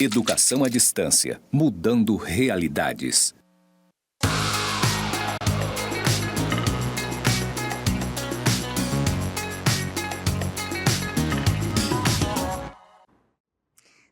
Educação à distância, mudando realidades.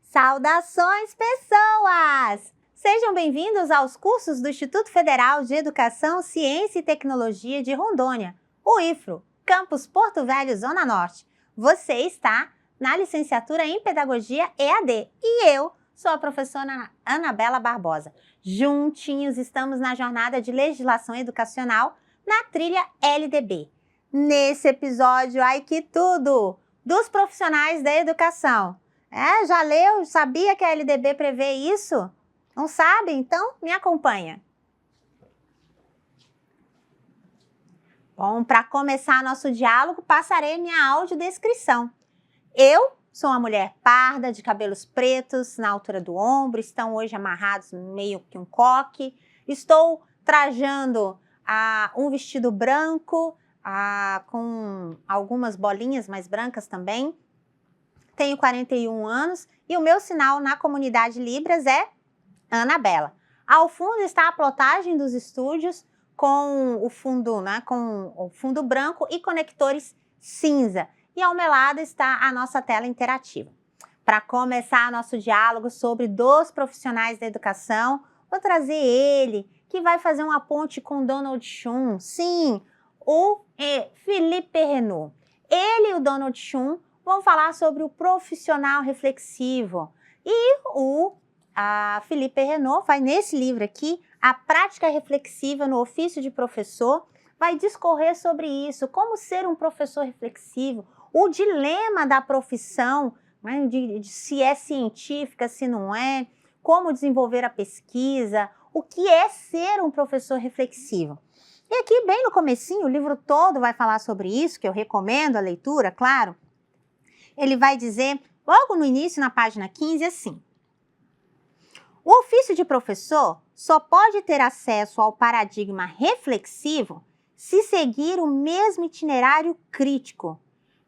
Saudações, pessoas! Sejam bem-vindos aos cursos do Instituto Federal de Educação, Ciência e Tecnologia de Rondônia, o IFRO, Campus Porto Velho, Zona Norte. Você está na licenciatura em Pedagogia EAD e eu sou a professora Anabela Barbosa. Juntinhos estamos na jornada de legislação educacional na trilha LDB. Nesse episódio, ai que tudo! Dos profissionais da educação. Já leu? Sabia que a LDB prevê isso? Não sabe? Então, me acompanha. Bom, para começar nosso diálogo, passarei minha audiodescrição. Eu sou uma mulher parda, de cabelos pretos na altura do ombro, estão hoje amarrados meio que um coque. Estou trajando um vestido branco, com algumas bolinhas mais brancas também. Tenho 41 anos e o meu sinal na comunidade Libras é Anabela. Ao fundo está a plotagem dos estúdios com o fundo branco e conectores cinza. E ao meu lado está a nossa tela interativa. Para começar nosso diálogo sobre dos profissionais da educação, vou trazer ele, que vai fazer uma ponte com Donald Shum. Sim, o Philippe Renaud. Ele e o Donald Shum vão falar sobre o profissional reflexivo. E o Philippe Renaud vai, nesse livro aqui, A Prática Reflexiva no Ofício de Professor, vai discorrer sobre isso, como ser um professor reflexivo, o dilema da profissão, né, de se é científica, se não é, como desenvolver a pesquisa, o que é ser um professor reflexivo. E aqui, bem no comecinho, o livro todo vai falar sobre isso, que eu recomendo a leitura, claro. Ele vai dizer, logo no início, na página 15, assim: o ofício de professor só pode ter acesso ao paradigma reflexivo se seguir o mesmo itinerário crítico,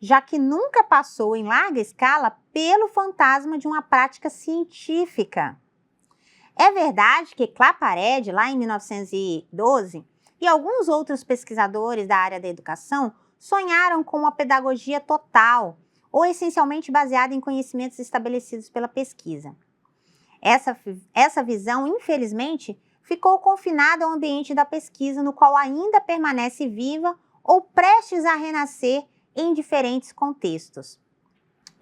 já que nunca passou em larga escala pelo fantasma de uma prática científica. É verdade que Claparede, lá em 1912, e alguns outros pesquisadores da área da educação sonharam com uma pedagogia total, ou essencialmente baseada em conhecimentos estabelecidos pela pesquisa. Essa visão, infelizmente, ficou confinada ao ambiente da pesquisa, no qual ainda permanece viva ou prestes a renascer em diferentes contextos.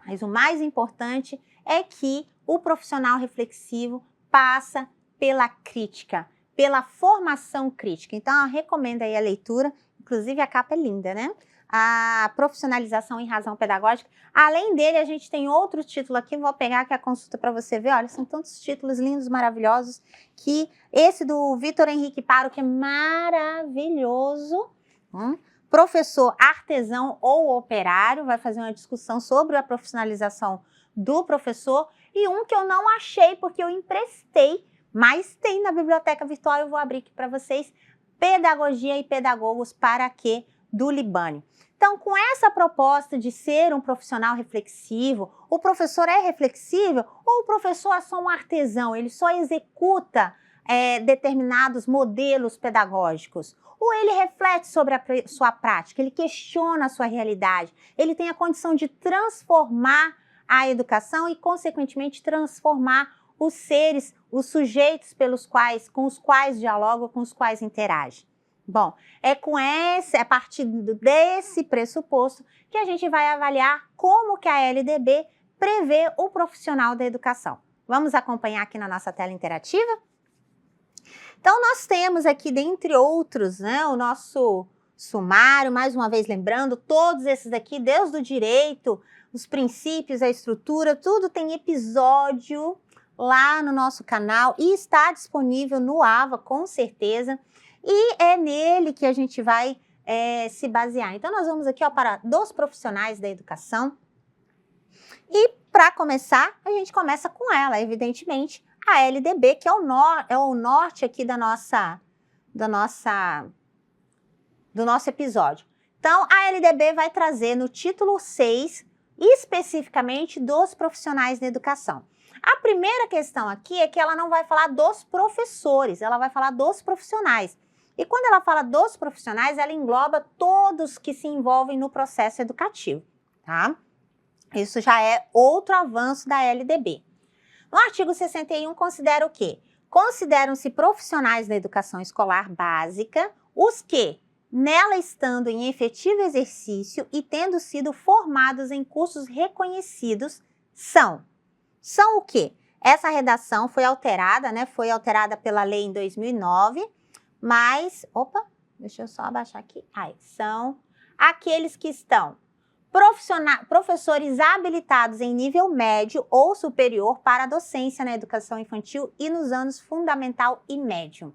Mas o mais importante é que o profissional reflexivo passa pela crítica, pela formação crítica. Então, eu recomendo aí a leitura, inclusive a capa é linda, né? A profissionalização em razão pedagógica. Além dele, a gente tem outro título aqui, vou pegar aqui a consulta para você ver. Olha, são tantos títulos lindos, maravilhosos, que esse do Vitor Henrique Paro, que é maravilhoso. Professor artesão ou operário, vai fazer uma discussão sobre a profissionalização do professor. E um que eu não achei, porque eu emprestei, mas tem na biblioteca virtual, eu vou abrir aqui para vocês, Pedagogia e Pedagogos para quê? Do Libânio. Então, com essa proposta de ser um profissional reflexivo, o professor é reflexível ou o professor é só um artesão, ele só executa determinados modelos pedagógicos? Ou ele reflete sobre a sua prática, ele questiona a sua realidade, ele tem a condição de transformar a educação e, consequentemente, transformar os seres, os sujeitos com os quais dialoga, com os quais interage. Bom, é a partir desse pressuposto que a gente vai avaliar como que a LDB prevê o profissional da educação. Vamos acompanhar aqui na nossa tela interativa? Então, nós temos aqui, dentre outros, né, o nosso sumário, mais uma vez lembrando, todos esses daqui, desde o direito, os princípios, a estrutura, tudo tem episódio lá no nosso canal e está disponível no AVA, com certeza. E é nele que a gente vai se basear. Então, nós vamos aqui para dos profissionais da educação. E, para começar, a gente começa com ela, evidentemente, a LDB, que é o norte aqui do nosso episódio. Então, a LDB vai trazer no título 6, especificamente dos profissionais da educação. A primeira questão aqui é que ela não vai falar dos professores, ela vai falar dos profissionais. E quando ela fala dos profissionais, ela engloba todos que se envolvem no processo educativo, tá? Isso já é outro avanço da LDB. No artigo 61, considera o quê? Consideram-se profissionais da educação escolar básica os que, nela estando em efetivo exercício e tendo sido formados em cursos reconhecidos, são o quê? Essa redação foi alterada, né? Foi alterada pela lei em 2009, mas, deixa eu só abaixar aqui. São aqueles que estão professores habilitados em nível médio ou superior para a docência na educação infantil e nos anos fundamental e médio.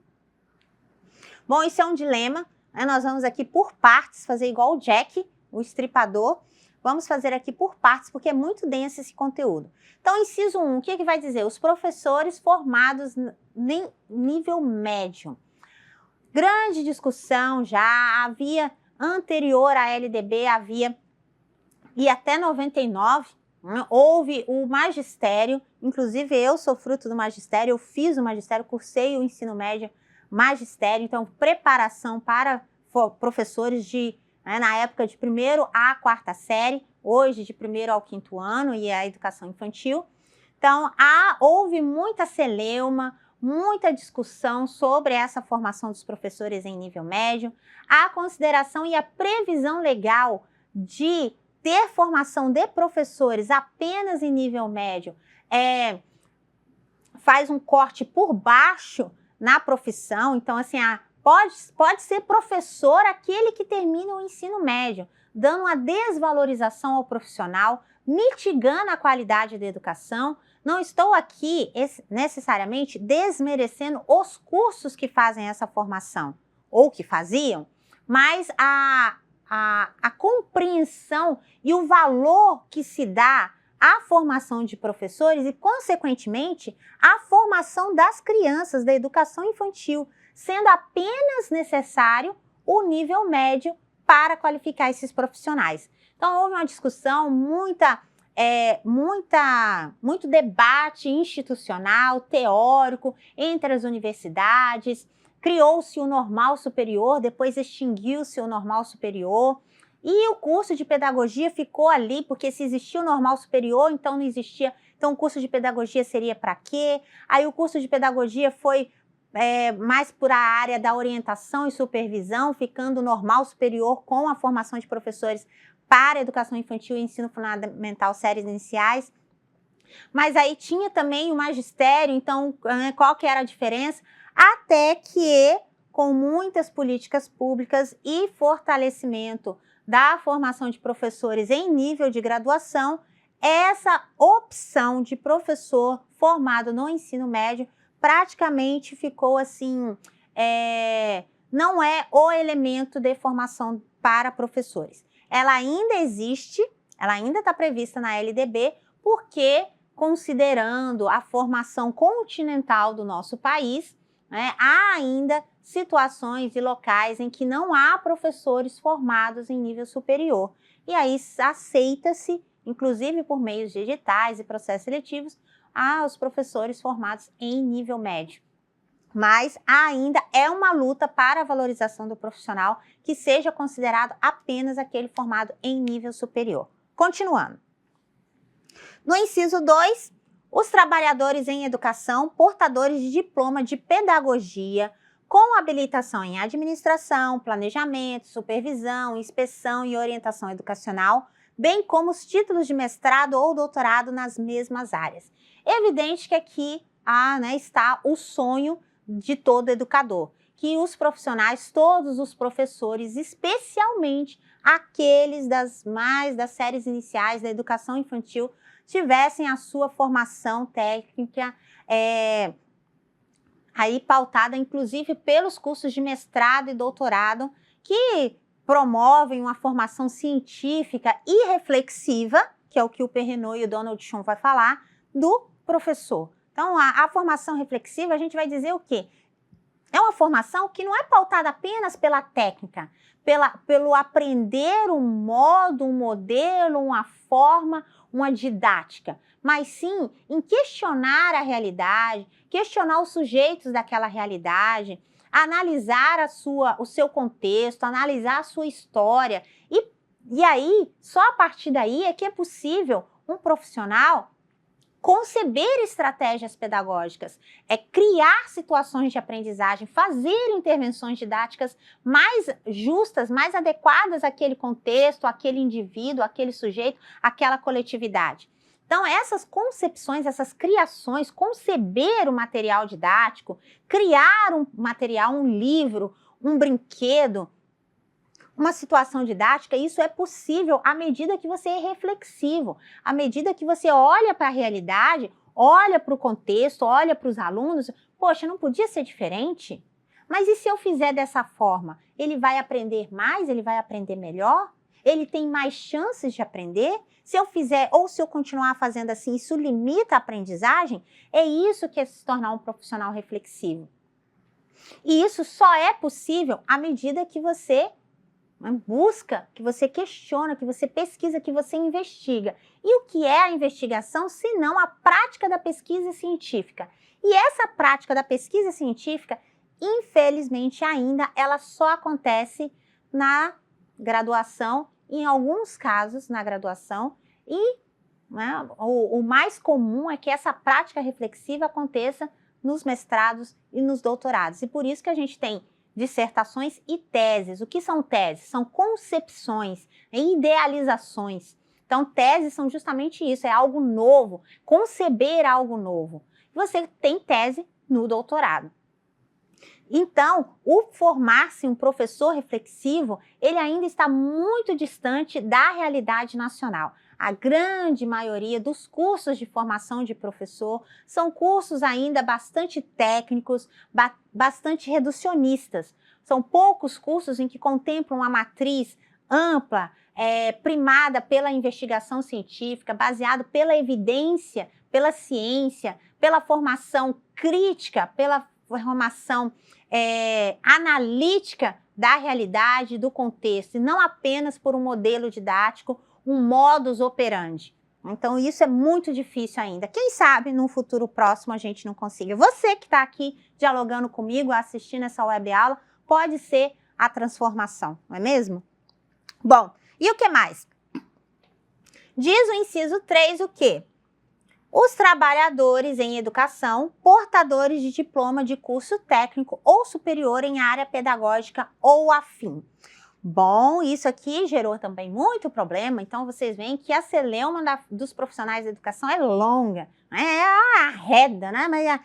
Bom, isso é um dilema, né? Nós vamos aqui por partes, fazer igual o Jack, o estripador. Vamos fazer aqui por partes, porque é muito denso esse conteúdo. Então, inciso 1, o que vai dizer? Os professores formados em nível médio. Grande discussão já, havia, anterior à LDB, e até 99, né, houve o magistério, inclusive eu sou fruto do magistério, eu fiz o magistério, cursei o ensino médio magistério, então preparação para professores na época de 1º à 4ª série, hoje de 1º ao 5º ano e a educação infantil. Então, houve muita celeuma, muita discussão sobre essa formação dos professores em nível médio, a consideração e a previsão legal de ter formação de professores apenas em nível médio faz um corte por baixo na profissão. Então, assim, pode ser professor aquele que termina o ensino médio, dando uma desvalorização ao profissional, mitigando a qualidade da educação. Não estou aqui necessariamente desmerecendo os cursos que fazem essa formação, ou que faziam, mas a compreensão e o valor que se dá à formação de professores e, consequentemente, à formação das crianças da educação infantil, sendo apenas necessário o nível médio para qualificar esses profissionais. Então, houve uma discussão, muito debate institucional, teórico, entre as universidades. Criou-se o normal superior, depois extinguiu-se o normal superior, e o curso de pedagogia ficou ali, porque se existia o normal superior, então não existia, então o curso de pedagogia seria para quê? Aí o curso de pedagogia foi mais por a área da orientação e supervisão, ficando o normal superior com a formação de professores para educação infantil e ensino fundamental, séries iniciais. Mas aí tinha também o magistério, então qual que era a diferença? Até que, com muitas políticas públicas e fortalecimento da formação de professores em nível de graduação, essa opção de professor formado no ensino médio praticamente ficou assim, não é o elemento de formação para professores. Ela ainda existe, ela ainda está prevista na LDB, porque, considerando a formação continental do nosso país, há ainda situações e locais em que não há professores formados em nível superior. E aí aceita-se, inclusive por meios de editais e processos seletivos, os professores formados em nível médio. Mas ainda é uma luta para a valorização do profissional que seja considerado apenas aquele formado em nível superior. Continuando. No inciso 2, os trabalhadores em educação, portadores de diploma de pedagogia, com habilitação em administração, planejamento, supervisão, inspeção e orientação educacional, bem como os títulos de mestrado ou doutorado nas mesmas áreas. Evidente que aqui está o sonho de todo educador, que os profissionais, todos os professores, especialmente aqueles das séries iniciais da educação infantil, tivessem a sua formação técnica aí pautada, inclusive, pelos cursos de mestrado e doutorado, que promovem uma formação científica e reflexiva, que é o que o Perrenot e o Donald Schoen vai falar, do professor. Então, a formação reflexiva, a gente vai dizer o quê? É uma formação que não é pautada apenas pela técnica, pelo aprender um modo, um modelo, uma forma, uma didática, mas sim em questionar a realidade, questionar os sujeitos daquela realidade, analisar o seu contexto, analisar a sua história. E aí, só a partir daí é que é possível um profissional conceber estratégias pedagógicas, criar situações de aprendizagem, fazer intervenções didáticas mais justas, mais adequadas àquele contexto, àquele indivíduo, àquele sujeito, àquela coletividade. Então, essas concepções, essas criações, conceber o material didático, criar um material, um livro, um brinquedo, uma situação didática, isso é possível à medida que você é reflexivo, à medida que você olha para a realidade, olha para o contexto, olha para os alunos, poxa, não podia ser diferente? Mas e se eu fizer dessa forma? Ele vai aprender mais? Ele vai aprender melhor? Ele tem mais chances de aprender? Se eu fizer ou se eu continuar fazendo assim, isso limita a aprendizagem? É isso que é se tornar um profissional reflexivo. E isso só é possível à medida que você busca, que você questiona, que você pesquisa, que você investiga. E o que é a investigação, se não a prática da pesquisa científica? E essa prática da pesquisa científica, infelizmente ainda, ela só acontece na graduação, em alguns casos na graduação, e o mais comum é que essa prática reflexiva aconteça nos mestrados e nos doutorados. E por isso que a gente tem dissertações e teses. O que são teses? São concepções, idealizações. Então, teses são justamente isso, é algo novo, conceber algo novo. Você tem tese no doutorado. Então, o formar-se um professor reflexivo, ele ainda está muito distante da realidade nacional. A grande maioria dos cursos de formação de professor são cursos ainda bastante técnicos, bastante reducionistas. São poucos cursos em que contemplam uma matriz ampla, primada pela investigação científica, baseado pela evidência, pela ciência, pela formação crítica, pela formação analítica da realidade, do contexto, e não apenas por um modelo didático, um modus operandi. Então, isso é muito difícil ainda. Quem sabe, num futuro próximo, a gente não consiga. Você que está aqui dialogando comigo, assistindo essa web aula, pode ser a transformação, não é mesmo? Bom, e o que mais? Diz o inciso 3 o quê? Os trabalhadores em educação, portadores de diploma de curso técnico ou superior em área pedagógica ou afim. Bom, isso aqui gerou também muito problema, então vocês veem que a celeuma dos profissionais da educação é longa, é arreda, né? Mas é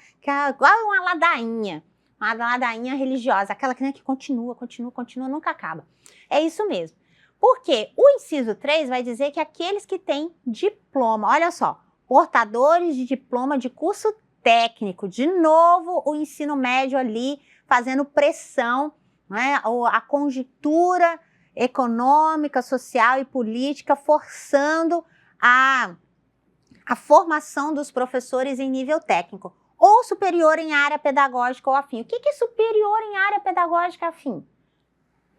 igual uma ladainha religiosa, aquela que continua, nunca acaba. É isso mesmo. Porque o inciso 3 vai dizer que aqueles que têm diploma, olha só, portadores de diploma de curso técnico, de novo o ensino médio ali fazendo pressão, né? A conjuntura econômica, social e política forçando a formação dos professores em nível técnico, ou superior em área pedagógica ou afim. O que é superior em área pedagógica afim?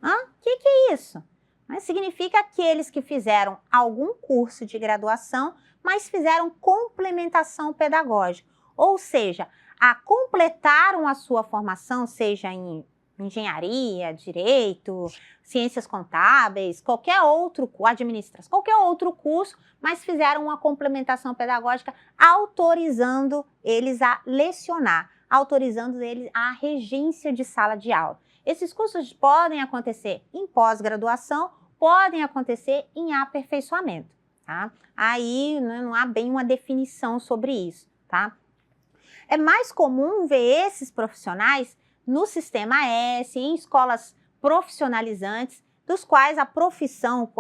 O que é isso? Significa aqueles que fizeram algum curso de graduação, mas fizeram complementação pedagógica, ou seja, completaram a sua formação, seja em engenharia, direito, ciências contábeis, qualquer outro curso, mas fizeram uma complementação pedagógica, autorizando eles a lecionar, autorizando eles a regência de sala de aula. Esses cursos podem acontecer em pós-graduação, podem acontecer em aperfeiçoamento, tá? Aí não há bem uma definição sobre isso, tá? É mais comum ver esses profissionais no Sistema S, em escolas profissionalizantes, dos quais a profissão,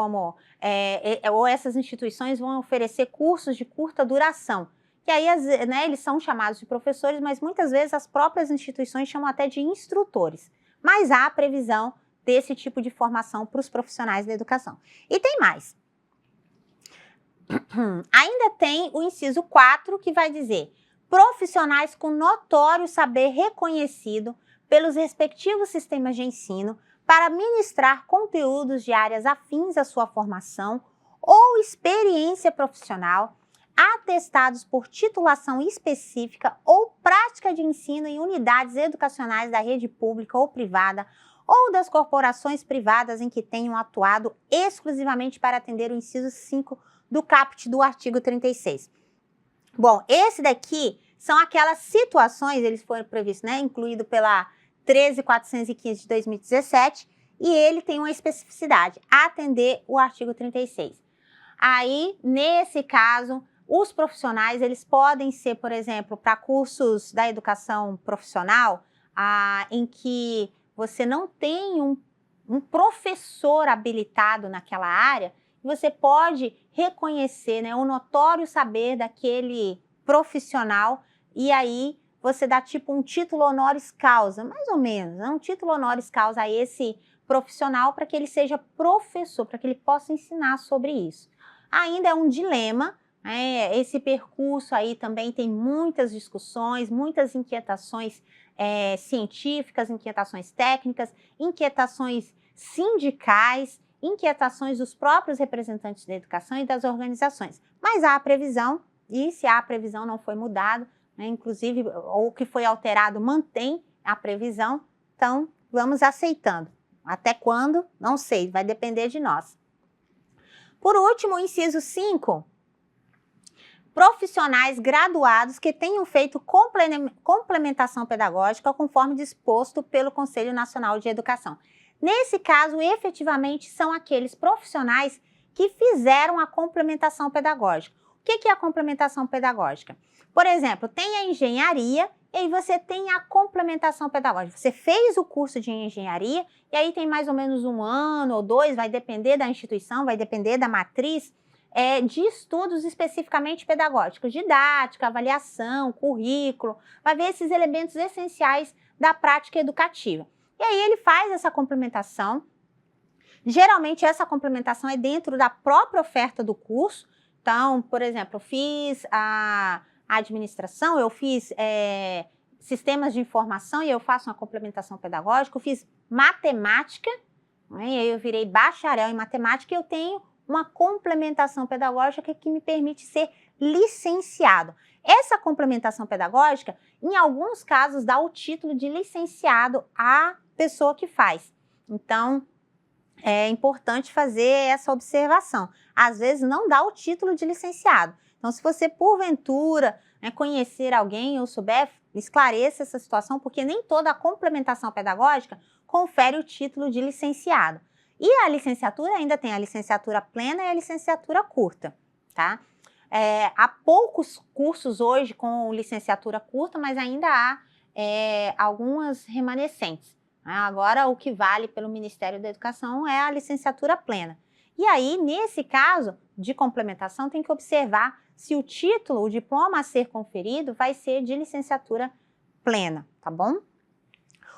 ou essas instituições vão oferecer cursos de curta duração. Que aí, eles são chamados de professores, mas muitas vezes as próprias instituições chamam até de instrutores. Mas há a previsão desse tipo de formação para os profissionais da educação. E tem mais. Ainda tem o inciso 4, que vai dizer profissionais com notório saber reconhecido pelos respectivos sistemas de ensino para ministrar conteúdos de áreas afins à sua formação ou experiência profissional, atestados por titulação específica ou prática de ensino em unidades educacionais da rede pública ou privada ou das corporações privadas em que tenham atuado exclusivamente para atender o inciso 5 do caput do artigo 36. Bom, esse daqui são aquelas situações, eles foram previstos, incluído pela 13.415 de 2017, e ele tem uma especificidade, atender o artigo 36. Aí, nesse caso, os profissionais, eles podem ser, por exemplo, para cursos da educação profissional, em que você não tem um professor habilitado naquela área, você pode reconhecer, o notório saber daquele profissional, e aí você dá tipo um título honoris causa, mais ou menos, um título honoris causa a esse profissional para que ele seja professor, para que ele possa ensinar sobre isso. Ainda é um dilema, esse percurso aí também tem muitas discussões, muitas inquietações científicas, inquietações técnicas, inquietações sindicais, inquietações dos próprios representantes da educação e das organizações. Mas há a previsão, e se a previsão não foi mudada, inclusive o que foi alterado mantém a previsão, então vamos aceitando. Até quando? Não sei, vai depender de nós. Por último, o inciso 5, profissionais graduados que tenham feito complementação pedagógica conforme disposto pelo Conselho Nacional de Educação. Nesse caso, efetivamente, são aqueles profissionais que fizeram a complementação pedagógica. O que é a complementação pedagógica? Por exemplo, tem a engenharia e aí você tem a complementação pedagógica. Você fez o curso de engenharia e aí tem mais ou menos 1 ano ou 2, vai depender da instituição, vai depender da matriz, de estudos especificamente pedagógicos, didática, avaliação, currículo, vai ver esses elementos essenciais da prática educativa. E aí ele faz essa complementação. Geralmente essa complementação é dentro da própria oferta do curso. Então, por exemplo, eu fiz a administração, eu fiz sistemas de informação e eu faço uma complementação pedagógica, eu fiz matemática, e aí eu virei bacharel em matemática e eu tenho uma complementação pedagógica que me permite ser licenciado. Essa complementação pedagógica, em alguns casos, dá o título de licenciado à pessoa que faz. Então, é importante fazer essa observação. Às vezes, não dá o título de licenciado. Então, se você, porventura, conhecer alguém ou souber, esclareça essa situação, porque nem toda a complementação pedagógica confere o título de licenciado. E a licenciatura ainda tem a licenciatura plena e a licenciatura curta, tá? Há poucos cursos hoje com licenciatura curta, mas ainda há algumas remanescentes. Agora, o que vale pelo Ministério da Educação é a licenciatura plena. E aí, nesse caso de complementação, tem que observar se o título, o diploma a ser conferido, vai ser de licenciatura plena, tá bom?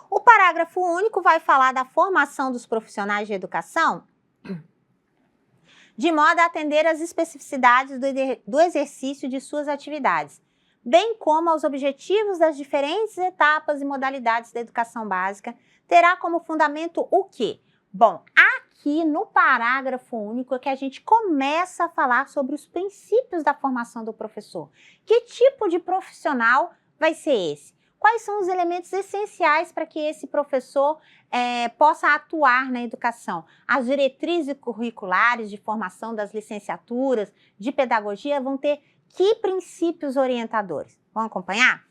O parágrafo único vai falar da formação dos profissionais de educação de modo a atender às especificidades do exercício de suas atividades, bem como aos objetivos das diferentes etapas e modalidades da educação básica, terá como fundamento o quê? Bom, aqui no parágrafo único é que a gente começa a falar sobre os princípios da formação do professor. Que tipo de profissional vai ser esse? Quais são os elementos essenciais para que esse professor possa atuar na educação? As diretrizes curriculares de formação das licenciaturas de pedagogia vão ter que princípios orientadores? Vamos acompanhar?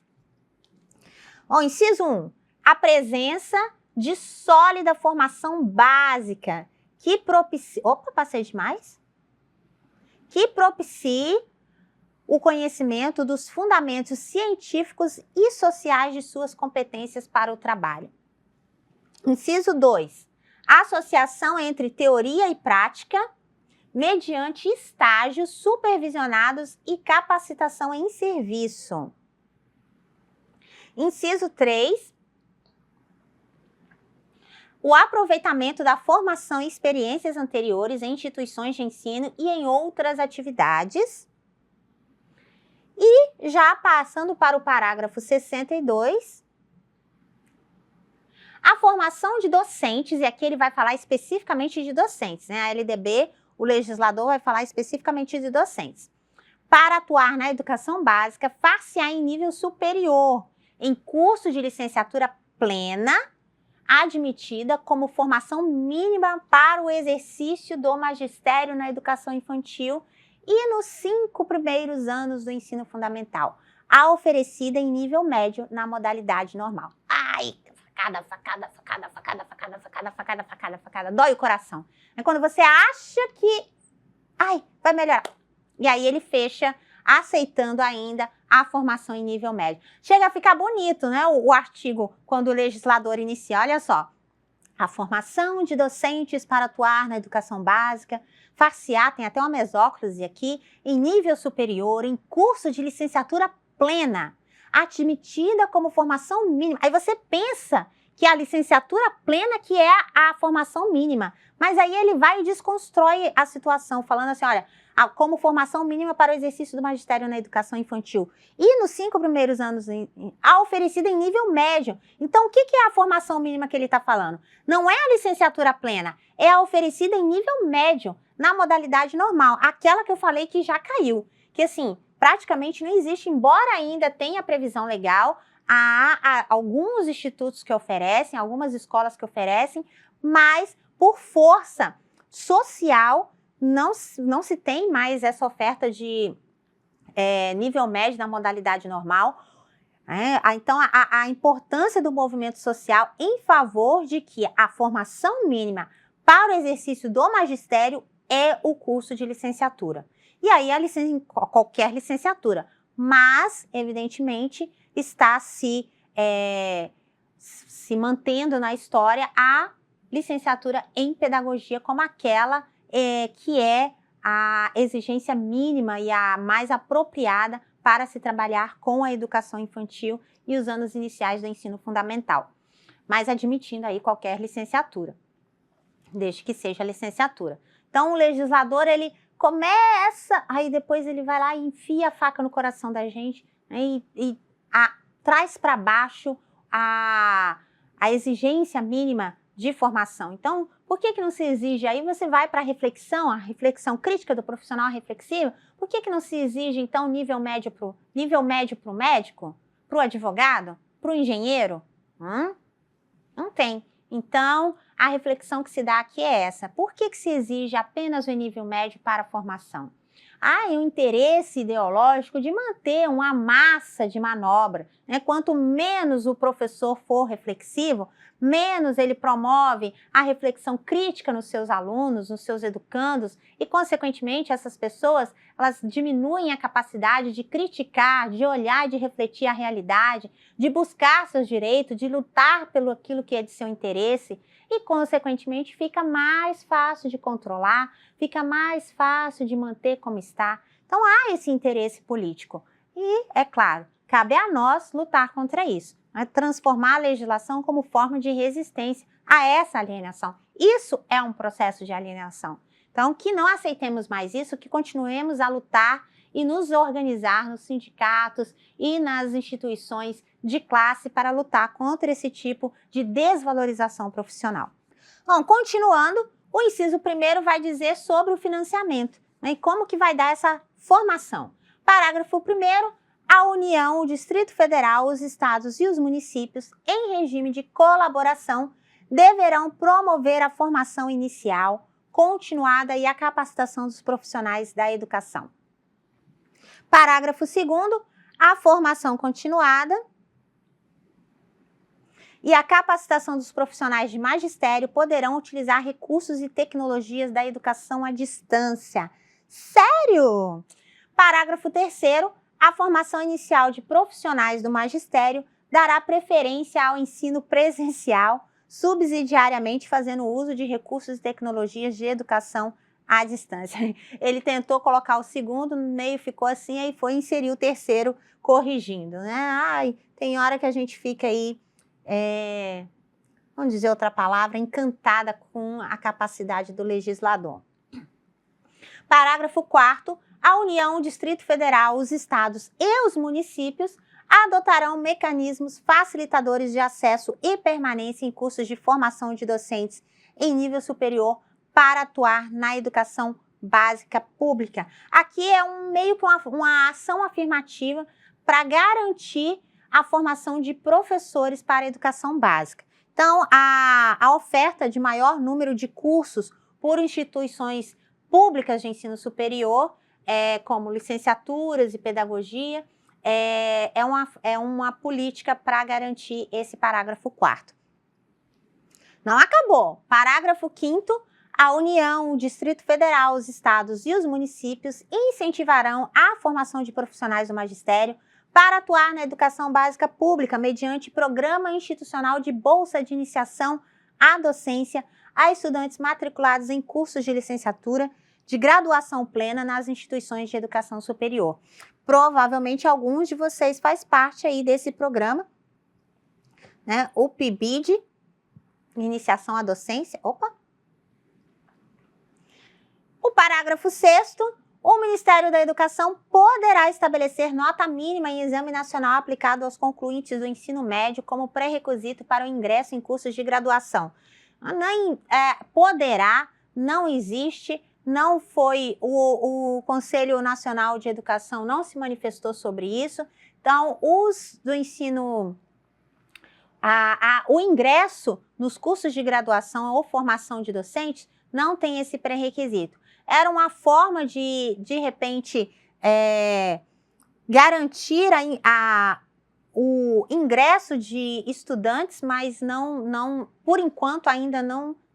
Bom, inciso 1. A presença de sólida formação básica que propicie... Opa, passei demais? Que propicie o conhecimento dos fundamentos científicos e sociais de suas competências para o trabalho. Inciso 2. Associação entre teoria e prática, mediante estágios supervisionados e capacitação em serviço. Inciso 3. O aproveitamento da formação e experiências anteriores em instituições de ensino e em outras atividades. E já passando para o parágrafo 62, A formação de docentes, e aqui ele vai falar especificamente de docentes, né? A LDB, o legislador vai falar especificamente de docentes. Para atuar na educação básica, far-se-á em nível superior, em curso de licenciatura plena, admitida como formação mínima para o exercício do magistério na educação infantil e nos 5 primeiros anos do ensino fundamental, a oferecida em nível médio na modalidade normal. Ai, facada, dói o coração. É quando você acha que, vai melhorar. E aí ele fecha aceitando ainda a formação em nível médio. Chega a ficar bonito, né, o artigo, quando o legislador inicia. Olha só. A formação de docentes para atuar na educação básica, far-se-á, tem até uma mesóclise aqui, em nível superior, em curso de licenciatura plena, admitida como formação mínima. Aí você pensa que é a licenciatura plena que é a formação mínima, mas aí ele vai e desconstrói a situação, falando assim, olha, como formação mínima para o exercício do magistério na educação infantil. E nos 5 primeiros anos, a oferecida em nível médio. Então, o que é a formação mínima que ele está falando? Não é a licenciatura plena, é a oferecida em nível médio, na modalidade normal, aquela que eu falei que já caiu. Que, assim, praticamente não existe, embora ainda tenha previsão legal, há alguns institutos que oferecem, algumas escolas que oferecem, mas por força social, não se tem mais essa oferta de nível médio na modalidade normal. Então, a importância do movimento social em favor de que a formação mínima para o exercício do magistério é o curso de licenciatura. E aí, qualquer licenciatura, mas, evidentemente, está se mantendo na história a licenciatura em pedagogia como aquela que é a exigência mínima e a mais apropriada para se trabalhar com a educação infantil e os anos iniciais do ensino fundamental, mas admitindo aí qualquer licenciatura, desde que seja licenciatura. Então, o legislador, ele começa, aí depois ele vai lá e enfia a faca no coração da gente, né, e traz para baixo a exigência mínima de formação. Então, por que não se exige? Aí você vai para a reflexão crítica do profissional reflexivo. Por que não se exige, então, nível médio para o médico, para o advogado, para o engenheiro? Não tem. Então, a reflexão que se dá aqui é essa. Por que se exige apenas o nível médio para a formação? Há um interesse ideológico de manter uma massa de manobra, né? Quanto menos o professor for reflexivo, menos ele promove a reflexão crítica nos seus alunos, nos seus educandos, e, consequentemente, essas pessoas, elas diminuem a capacidade de criticar, de olhar e de refletir a realidade, de buscar seus direitos, de lutar pelo aquilo que é de seu interesse, e, consequentemente, fica mais fácil de controlar, fica mais fácil de manter como está. Então, há esse interesse político. E, é claro, cabe a nós lutar contra isso, né? Transformar a legislação como forma de resistência a essa alienação. Isso é um processo de alienação. Então, que não aceitemos mais isso, que continuemos a lutar e nos organizar nos sindicatos e nas instituições de classe para lutar contra esse tipo de desvalorização profissional. Bom, continuando, o inciso 1º vai dizer sobre o financiamento, né, e como que vai dar essa formação. Parágrafo 1º, a União, o Distrito Federal, os estados e os municípios, em regime de colaboração, deverão promover a formação inicial, continuada e a capacitação dos profissionais da educação. Parágrafo 2º, a formação continuada e a capacitação dos profissionais de magistério poderão utilizar recursos e tecnologias da educação à distância. Sério? Parágrafo 3º, a formação inicial de profissionais do magistério dará preferência ao ensino presencial, subsidiariamente fazendo uso de recursos e tecnologias de educação à distância. Ele tentou colocar o segundo, no meio ficou assim, aí foi inserir o terceiro corrigindo, né? Tem hora que a gente fica aí, vamos dizer outra palavra, encantada com a capacidade do legislador. Parágrafo 4º, a União, o Distrito Federal, os estados e os municípios adotarão mecanismos facilitadores de acesso e permanência em cursos de formação de docentes em nível superior para atuar na educação básica pública. Aqui é meio que uma ação afirmativa para garantir a formação de professores para a educação básica. Então, a oferta de maior número de cursos por instituições públicas de ensino superior, como licenciaturas e pedagogia, é uma política para garantir esse parágrafo 4º. Não acabou. Parágrafo 5º, a União, o Distrito Federal, os estados e os municípios incentivarão a formação de profissionais do magistério para atuar na educação básica pública mediante programa institucional de bolsa de iniciação à docência a estudantes matriculados em cursos de licenciatura de graduação plena nas instituições de educação superior. Provavelmente alguns de vocês fazem parte aí desse programa, né? O PIBID, Iniciação à Docência. Opa! O parágrafo 6º, o Ministério da Educação poderá estabelecer nota mínima em exame nacional aplicado aos concluintes do ensino médio como pré-requisito para o ingresso em cursos de graduação. Poderá, não existe, não foi, o Conselho Nacional de Educação não se manifestou sobre isso. Então, os do ensino, o ingresso nos cursos de graduação ou formação de docentes não tem esse pré-requisito. Era uma forma de repente, garantir o ingresso de estudantes, mas não, por enquanto ainda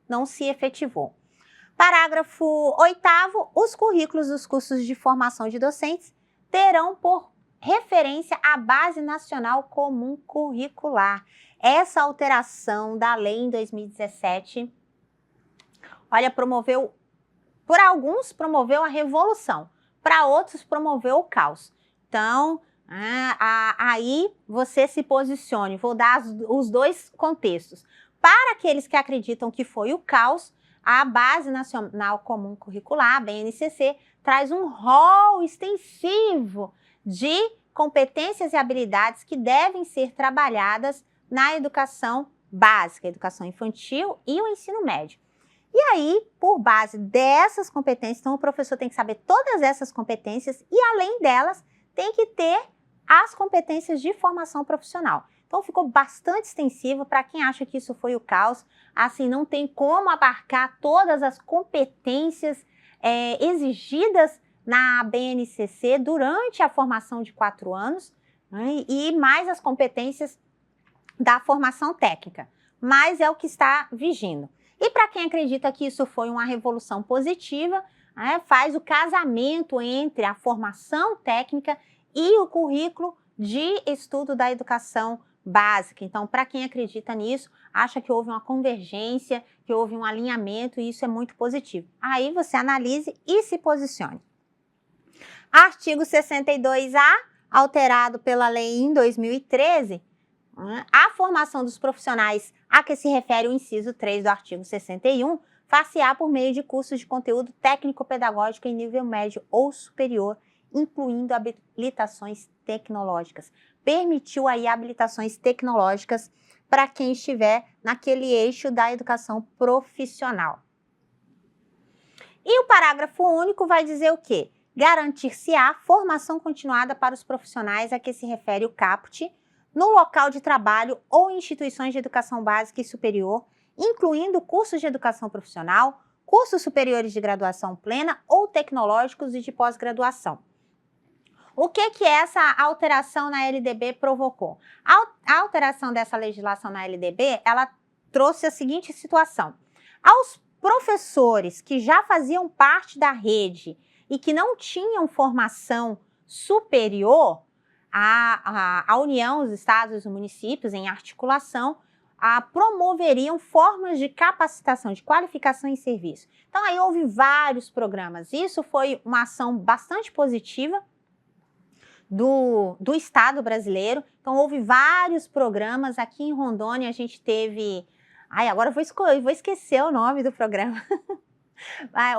não se efetivou. Parágrafo 8º, os currículos dos cursos de formação de docentes terão por referência a Base Nacional Comum Curricular. Essa alteração da lei em 2017, olha, por alguns promoveu a revolução, para outros promoveu o caos. Então, aí você se posicione, vou dar os dois contextos. Para aqueles que acreditam que foi o caos, a Base Nacional Comum Curricular, a BNCC, traz um rol extensivo de competências e habilidades que devem ser trabalhadas na educação básica, educação infantil e o ensino médio. E aí, por base dessas competências, então o professor tem que saber todas essas competências e, além delas, tem que ter as competências de formação profissional. Então, ficou bastante extensivo para quem acha que isso foi o caos. Assim, não tem como abarcar todas as competências exigidas na BNCC durante a formação de 4 anos, né, e mais as competências da formação técnica. Mas é o que está vigindo. E para quem acredita que isso foi uma revolução positiva, faz o casamento entre a formação técnica e o currículo de estudo da educação básica. Então, para quem acredita nisso, acha que houve uma convergência, que houve um alinhamento, e isso é muito positivo. Aí você analise e se posicione. Artigo 62A, alterado pela lei em 2013, a formação dos profissionais a que se refere o inciso 3 do artigo 61, far-se-á por meio de cursos de conteúdo técnico-pedagógico em nível médio ou superior, incluindo habilitações tecnológicas. Permitiu aí habilitações tecnológicas para quem estiver naquele eixo da educação profissional. E o parágrafo único vai dizer o quê? Garantir-se-á formação continuada para os profissionais a que se refere o caput, no local de trabalho ou instituições de educação básica e superior, incluindo cursos de educação profissional, cursos superiores de graduação plena ou tecnológicos e de pós-graduação. O que essa alteração na LDB provocou? A alteração dessa legislação na LDB, ela trouxe a seguinte situação. Aos professores que já faziam parte da rede e que não tinham formação superior, a União, os estados e os municípios, em articulação, promoveriam formas de capacitação, de qualificação em serviço. Então, aí houve vários programas. Isso foi uma ação bastante positiva do Estado brasileiro. Então, houve vários programas. Aqui em Rondônia, a gente teve... agora eu vou esquecer o nome do programa.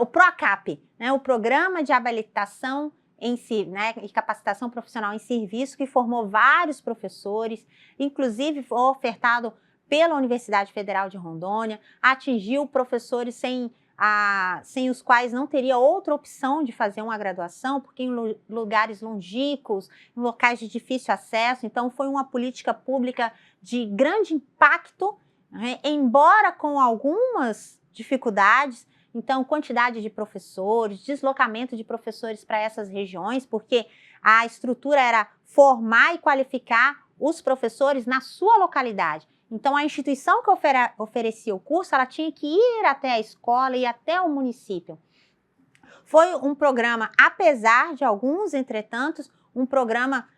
O PROACAP, né? O Programa de Habilitação e capacitação profissional em serviço, que formou vários professores, inclusive foi ofertado pela Universidade Federal de Rondônia, atingiu professores sem os quais não teria outra opção de fazer uma graduação, porque em lugares longínquos, em locais de difícil acesso. Então, foi uma política pública de grande impacto, né, embora com algumas dificuldades. Então, quantidade de professores, deslocamento de professores para essas regiões, porque a estrutura era formar e qualificar os professores na sua localidade. Então, a instituição que oferecia o curso, ela tinha que ir até a escola e até o município. Foi um programa, apesar de alguns, entretanto, um programa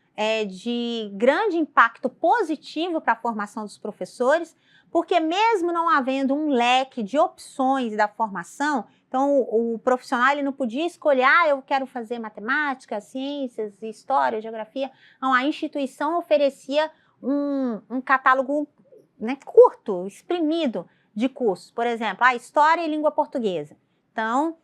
de grande impacto positivo para a formação dos professores, porque mesmo não havendo um leque de opções da formação, então o profissional ele não podia escolher, eu quero fazer matemática, ciências, história, geografia. Não, a instituição oferecia um catálogo, né, curto, exprimido de cursos. Por exemplo, História e Língua Portuguesa. Então,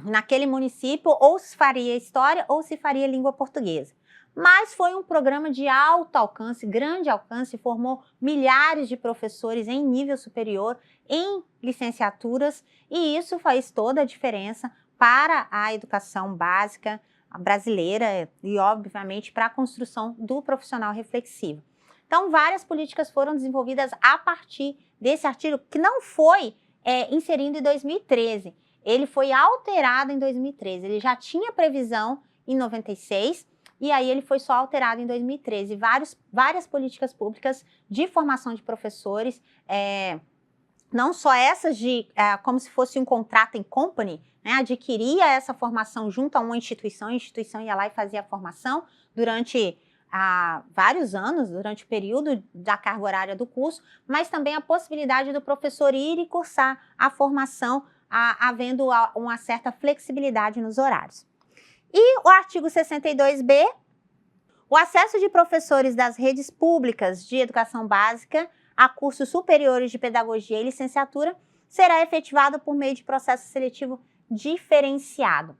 naquele município, ou se faria História ou se faria Língua Portuguesa. Mas foi um programa de alto alcance, grande alcance, formou milhares de professores em nível superior, em licenciaturas, e isso faz toda a diferença para a educação básica brasileira e, obviamente, para a construção do profissional reflexivo. Então, várias políticas foram desenvolvidas a partir desse artigo, que não foi inserido em 2013. Ele foi alterado em 2013. Ele já tinha previsão em 96, e aí ele foi só alterado em 2013. Várias políticas públicas de formação de professores, não só essas como se fosse um contrato em company, né, adquiria essa formação junto a uma instituição, a instituição ia lá e fazia a formação durante vários anos, durante o período da carga horária do curso, mas também a possibilidade do professor ir e cursar a formação, havendo uma certa flexibilidade nos horários. E o artigo 62b, o acesso de professores das redes públicas de educação básica a cursos superiores de pedagogia e licenciatura será efetivado por meio de processo seletivo diferenciado.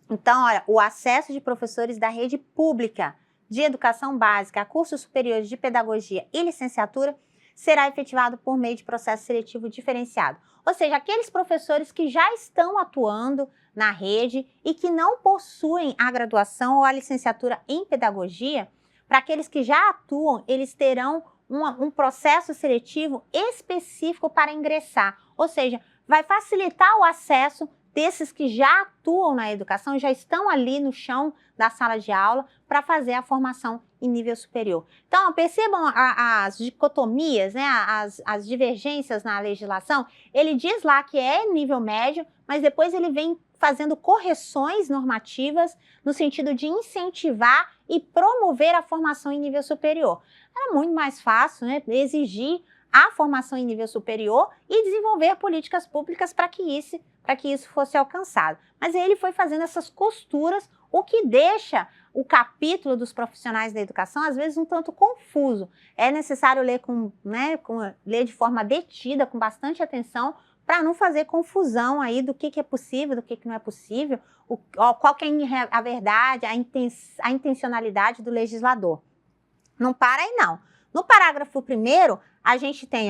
Então, olha, o acesso de professores da rede pública de educação básica a cursos superiores de pedagogia e licenciatura será efetivado por meio de processo seletivo diferenciado. Ou seja, aqueles professores que já estão atuando na rede e que não possuem a graduação ou a licenciatura em pedagogia, para aqueles que já atuam, eles terão um processo seletivo específico para ingressar. Ou seja, vai facilitar o acesso desses que já atuam na educação, já estão ali no chão da sala de aula para fazer a formação em nível superior. Então, percebam as dicotomias, né, as divergências na legislação. Ele diz lá que é nível médio, mas depois ele vem fazendo correções normativas no sentido de incentivar e promover a formação em nível superior. Era muito mais fácil, né, exigir a formação em nível superior e desenvolver políticas públicas para que isso fosse alcançado. Mas ele foi fazendo essas costuras, o que deixa o capítulo dos profissionais da educação, às vezes, um tanto confuso. É necessário ler, ler de forma detida, com bastante atenção, para não fazer confusão aí do que é possível, do que não é possível, qual que é a verdade, a intencionalidade do legislador. Não para aí, não. No parágrafo 1º, a gente tem,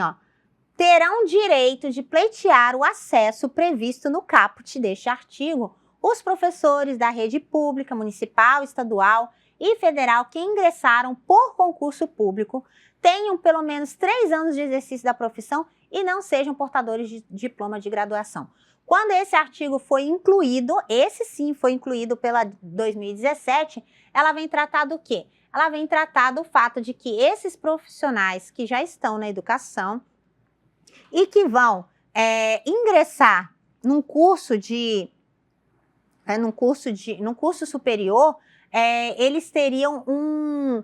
terão direito de pleitear o acesso previsto no caput deste artigo os professores da rede pública, municipal, estadual e federal que ingressaram por concurso público, tenham pelo menos 3 anos de exercício da profissão e não sejam portadores de diploma de graduação. Quando esse artigo foi incluído, esse sim foi incluído pela 2017, ela vem tratar do quê? Ela vem tratar do fato de que esses profissionais que já estão na educação e que vão ingressar num curso superior, eles teriam o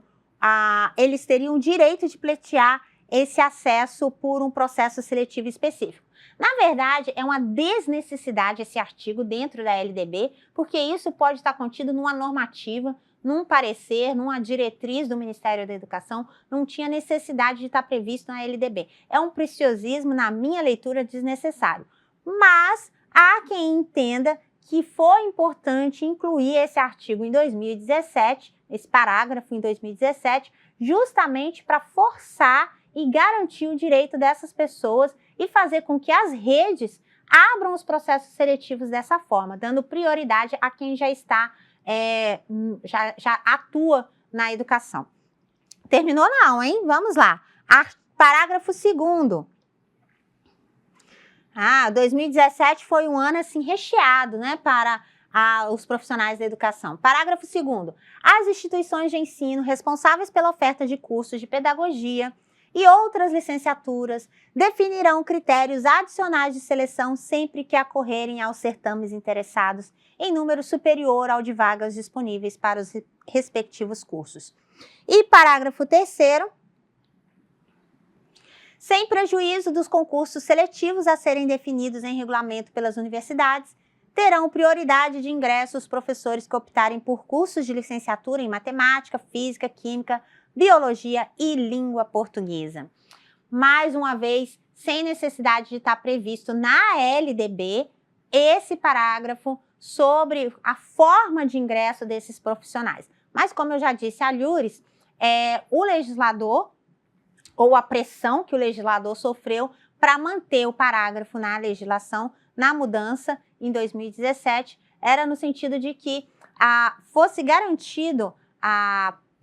direito de pleitear esse acesso por um processo seletivo específico. Na verdade, é uma desnecessidade esse artigo dentro da LDB, porque isso pode estar contido numa normativa, num parecer, numa diretriz do Ministério da Educação, não tinha necessidade de estar previsto na LDB. É um preciosismo, na minha leitura, desnecessário. Mas há quem entenda que foi importante incluir esse artigo em 2017, esse parágrafo em 2017, justamente para forçar e garantir o direito dessas pessoas e fazer com que as redes abram os processos seletivos dessa forma, dando prioridade a quem já está, já atua na educação. Terminou não, hein? Vamos lá. Parágrafo 2º. 2017 foi um ano assim recheado, né, para os profissionais da educação. Parágrafo 2º. As instituições de ensino responsáveis pela oferta de cursos de pedagogia e outras licenciaturas definirão critérios adicionais de seleção sempre que acorrerem aos certames interessados em número superior ao de vagas disponíveis para os respectivos cursos. E parágrafo 3º. Sem prejuízo dos concursos seletivos a serem definidos em regulamento pelas universidades, terão prioridade de ingresso os professores que optarem por cursos de licenciatura em matemática, física, química, biologia e língua portuguesa. Mais uma vez, sem necessidade de estar previsto na LDB, esse parágrafo sobre a forma de ingresso desses profissionais. Mas, como eu já disse, a Lures, o legislador, ou a pressão que o legislador sofreu para manter o parágrafo na legislação, na mudança em 2017, era no sentido de que fosse garantido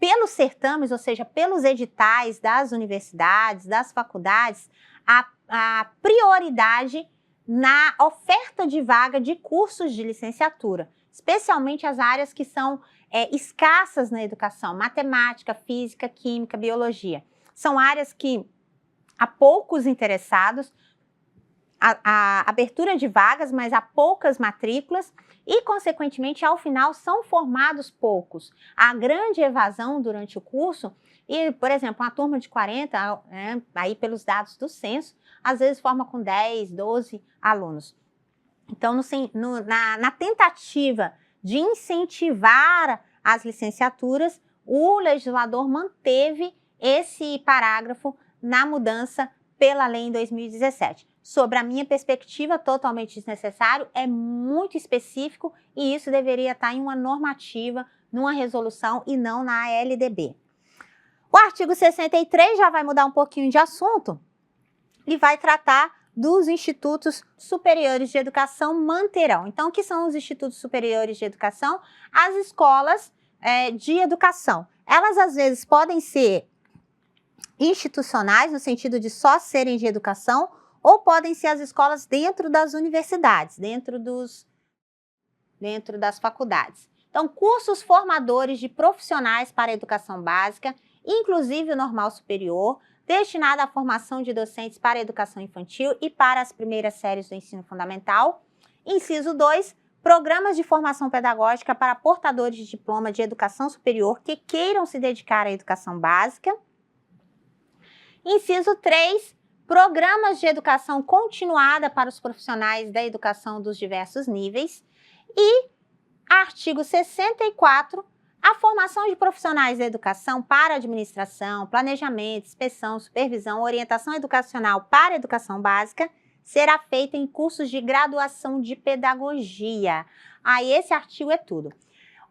pelos certames, ou seja, pelos editais das universidades, das faculdades, a prioridade na oferta de vaga de cursos de licenciatura, especialmente as áreas que são escassas na educação, matemática, física, química, biologia. São áreas que há poucos interessados, a abertura de vagas, mas há poucas matrículas e, consequentemente, ao final são formados poucos. Há grande evasão durante o curso e, por exemplo, uma turma de 40, aí pelos dados do censo, às vezes forma com 10, 12 alunos. Então, na tentativa de incentivar as licenciaturas, o legislador manteve esse parágrafo na mudança pela lei em 2017. Sobre a minha perspectiva, totalmente desnecessário, é muito específico e isso deveria estar em uma normativa, numa resolução e não na LDB. O artigo 63 já vai mudar um pouquinho de assunto e vai tratar dos institutos superiores de educação manterão. Então, o que são os institutos superiores de educação? As escolas de educação. Elas, às vezes, podem ser institucionais, no sentido de só serem de educação, ou podem ser as escolas dentro das universidades, dentro das faculdades. Então, cursos formadores de profissionais para a educação básica, inclusive o normal superior, destinado à formação de docentes para a educação infantil e para as primeiras séries do ensino fundamental. Inciso 2, programas de formação pedagógica para portadores de diploma de educação superior que queiram se dedicar à educação básica. Inciso 3, programas de educação continuada para os profissionais da educação dos diversos níveis. E, artigo 64, a formação de profissionais da educação para administração, planejamento, inspeção, supervisão, orientação educacional para a educação básica será feita em cursos de graduação de pedagogia. Aí esse artigo é tudo.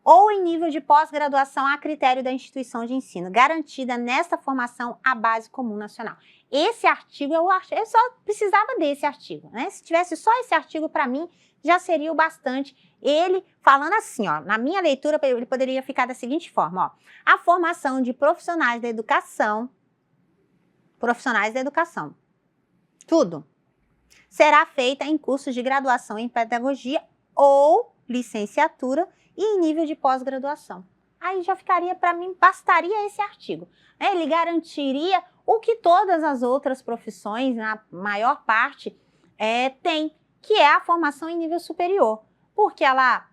Ou em nível de pós-graduação a critério da instituição de ensino, garantida nesta formação a base comum nacional. Eu só precisava desse artigo, né? Se tivesse só esse artigo, para mim, já seria o bastante. Ele, falando assim, ó, na minha leitura, ele poderia ficar da seguinte forma, ó. A formação de profissionais da educação, tudo, será feita em cursos de graduação em pedagogia ou licenciatura e em nível de pós-graduação. Aí já ficaria, para mim, bastaria esse artigo. Ele garantiria o que todas as outras profissões, na maior parte, têm, que é a formação em nível superior. Porque ela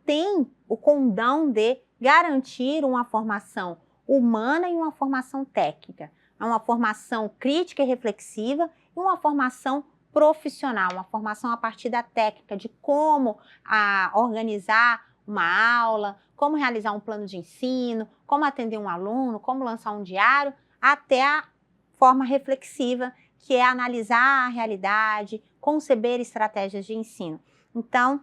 tem o condão de garantir uma formação humana e uma formação técnica. Uma formação crítica e reflexiva e uma formação profissional, uma formação a partir da técnica, de como organizar uma aula, como realizar um plano de ensino, como atender um aluno, como lançar um diário, até a forma reflexiva, que é analisar a realidade, conceber estratégias de ensino. Então,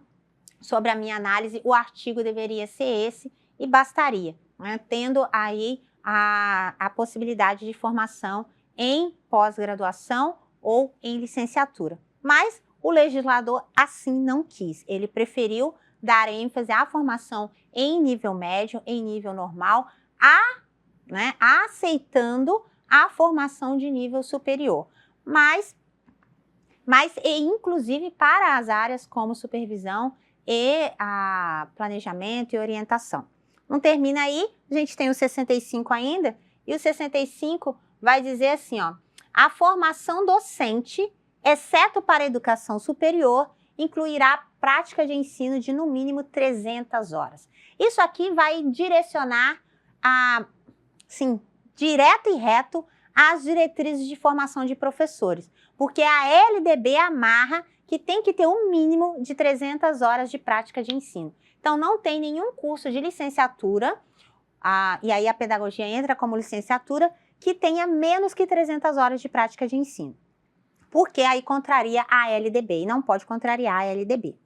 sobre a minha análise, o artigo deveria ser esse e bastaria, né? Tendo aí a possibilidade de formação em pós-graduação ou em licenciatura. Mas o legislador assim não quis, ele preferiu dar ênfase à formação em nível médio, em nível normal, aceitando a formação de nível superior. Mas inclusive para as áreas como supervisão e planejamento e orientação. Não termina aí, a gente tem o 65 ainda, e o 65 vai dizer assim, ó, a formação docente, exceto para a educação superior, incluirá prática de ensino de no mínimo 300 horas. Isso aqui vai direcionar, direto e reto, as diretrizes de formação de professores, porque a LDB amarra que tem que ter um mínimo de 300 horas de prática de ensino. Então, não tem nenhum curso de licenciatura, e aí a pedagogia entra como licenciatura, que tenha menos que 300 horas de prática de ensino, porque aí contraria a LDB, e não pode contrariar a LDB.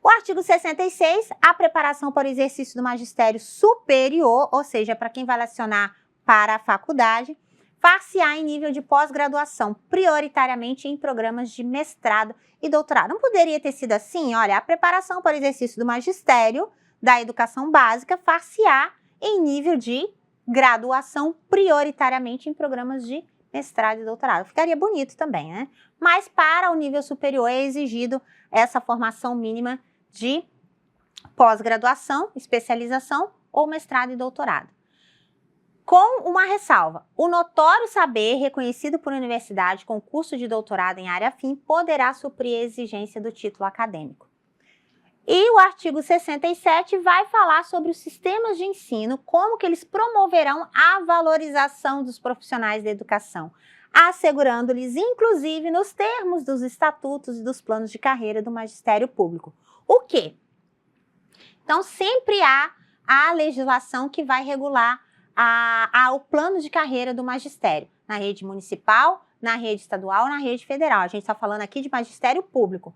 O artigo 66, a preparação para o exercício do magistério superior, ou seja, para quem vai lecionar para a faculdade, far-se-á em nível de pós-graduação, prioritariamente em programas de mestrado e doutorado. Não poderia ter sido assim? Olha, a preparação para o exercício do magistério da educação básica far-se-á em nível de graduação, prioritariamente em programas de mestrado e doutorado. Ficaria bonito também, né? Mas para o nível superior é exigido essa formação mínima de pós-graduação, especialização ou mestrado e doutorado. Com uma ressalva, o notório saber reconhecido por universidade com curso de doutorado em área afim poderá suprir a exigência do título acadêmico. E o artigo 67 vai falar sobre os sistemas de ensino, como que eles promoverão a valorização dos profissionais da educação, assegurando-lhes, inclusive, nos termos dos estatutos e dos planos de carreira do magistério público. O quê? Então, sempre há a legislação que vai regular o plano de carreira do magistério, na rede municipal, na rede estadual, na rede federal. A gente está falando aqui de magistério público.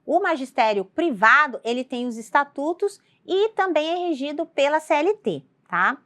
O magistério privado, ele tem os estatutos e também é regido pela CLT, tá?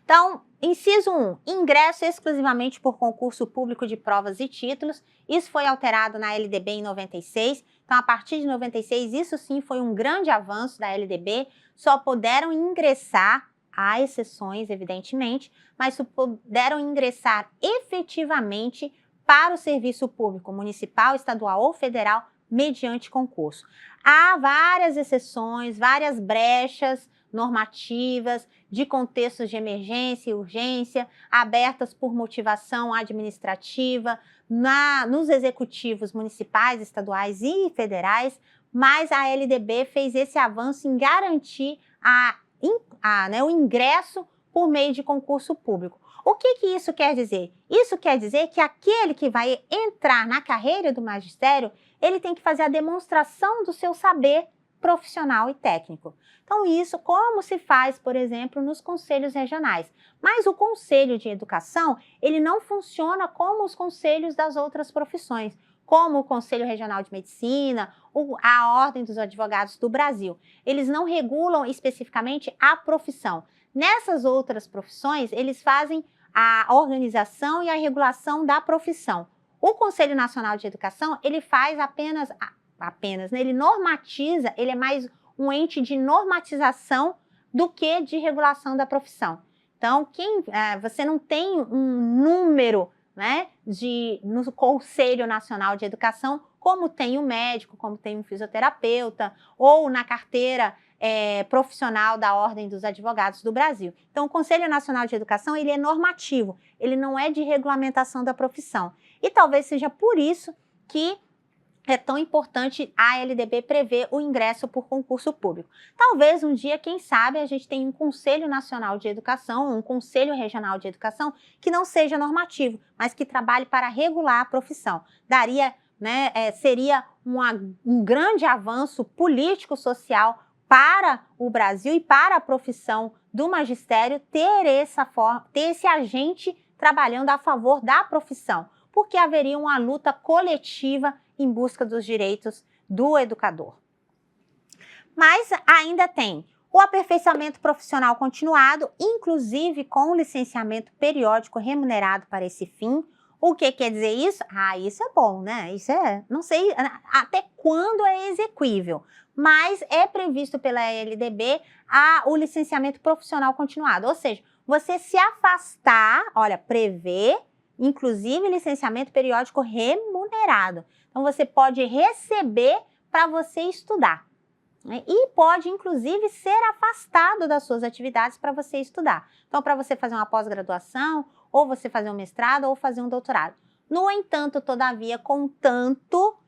Então, inciso 1, ingresso exclusivamente por concurso público de provas e títulos. Isso foi alterado na LDB em 96. Então, a partir de 96, isso sim foi um grande avanço da LDB. Só puderam ingressar, há exceções, evidentemente, mas só puderam ingressar efetivamente para o serviço público municipal, estadual ou federal mediante concurso. Há várias exceções, várias brechas normativas, de contextos de emergência e urgência, abertas por motivação administrativa, nos executivos municipais, estaduais e federais, mas a LDB fez esse avanço em garantir o ingresso por meio de concurso público. O que isso quer dizer? Isso quer dizer que aquele que vai entrar na carreira do magistério, ele tem que fazer a demonstração do seu saber profissional e técnico. Então, isso como se faz, por exemplo, nos conselhos regionais. Mas o conselho de educação, ele não funciona como os conselhos das outras profissões, como o Conselho Regional de Medicina, a Ordem dos Advogados do Brasil. Eles não regulam especificamente a profissão. Nessas outras profissões, eles fazem a organização e a regulação da profissão. O Conselho Nacional de Educação, ele faz apenas, né? Ele normatiza, ele é mais um ente de normatização do que de regulação da profissão. Então, você não tem um número, né, no Conselho Nacional de Educação, como tem o médico, como tem um fisioterapeuta, ou na carteira profissional da Ordem dos Advogados do Brasil. Então, o Conselho Nacional de Educação, ele é normativo, ele não é de regulamentação da profissão. E talvez seja por isso que é tão importante a LDB prever o ingresso por concurso público. Talvez um dia, quem sabe, a gente tenha um Conselho Nacional de Educação, um Conselho Regional de Educação, que não seja normativo, mas que trabalhe para regular a profissão. Seria um grande avanço político-social para o Brasil e para a profissão do magistério ter esse agente trabalhando a favor da profissão, porque haveria uma luta coletiva em busca dos direitos do educador. Mas ainda tem o aperfeiçoamento profissional continuado, inclusive com o licenciamento periódico remunerado para esse fim. O que quer dizer isso? Isso é bom, né? Isso não sei até quando é exequível, mas é previsto pela LDB o licenciamento profissional continuado, ou seja, você se afastar, olha, prevê, inclusive licenciamento periódico remunerado. Então, você pode receber para você estudar, né? E pode, inclusive, ser afastado das suas atividades para você estudar. Então, para você fazer uma pós-graduação, ou você fazer um mestrado, ou fazer um doutorado. No entanto, todavia, contudo,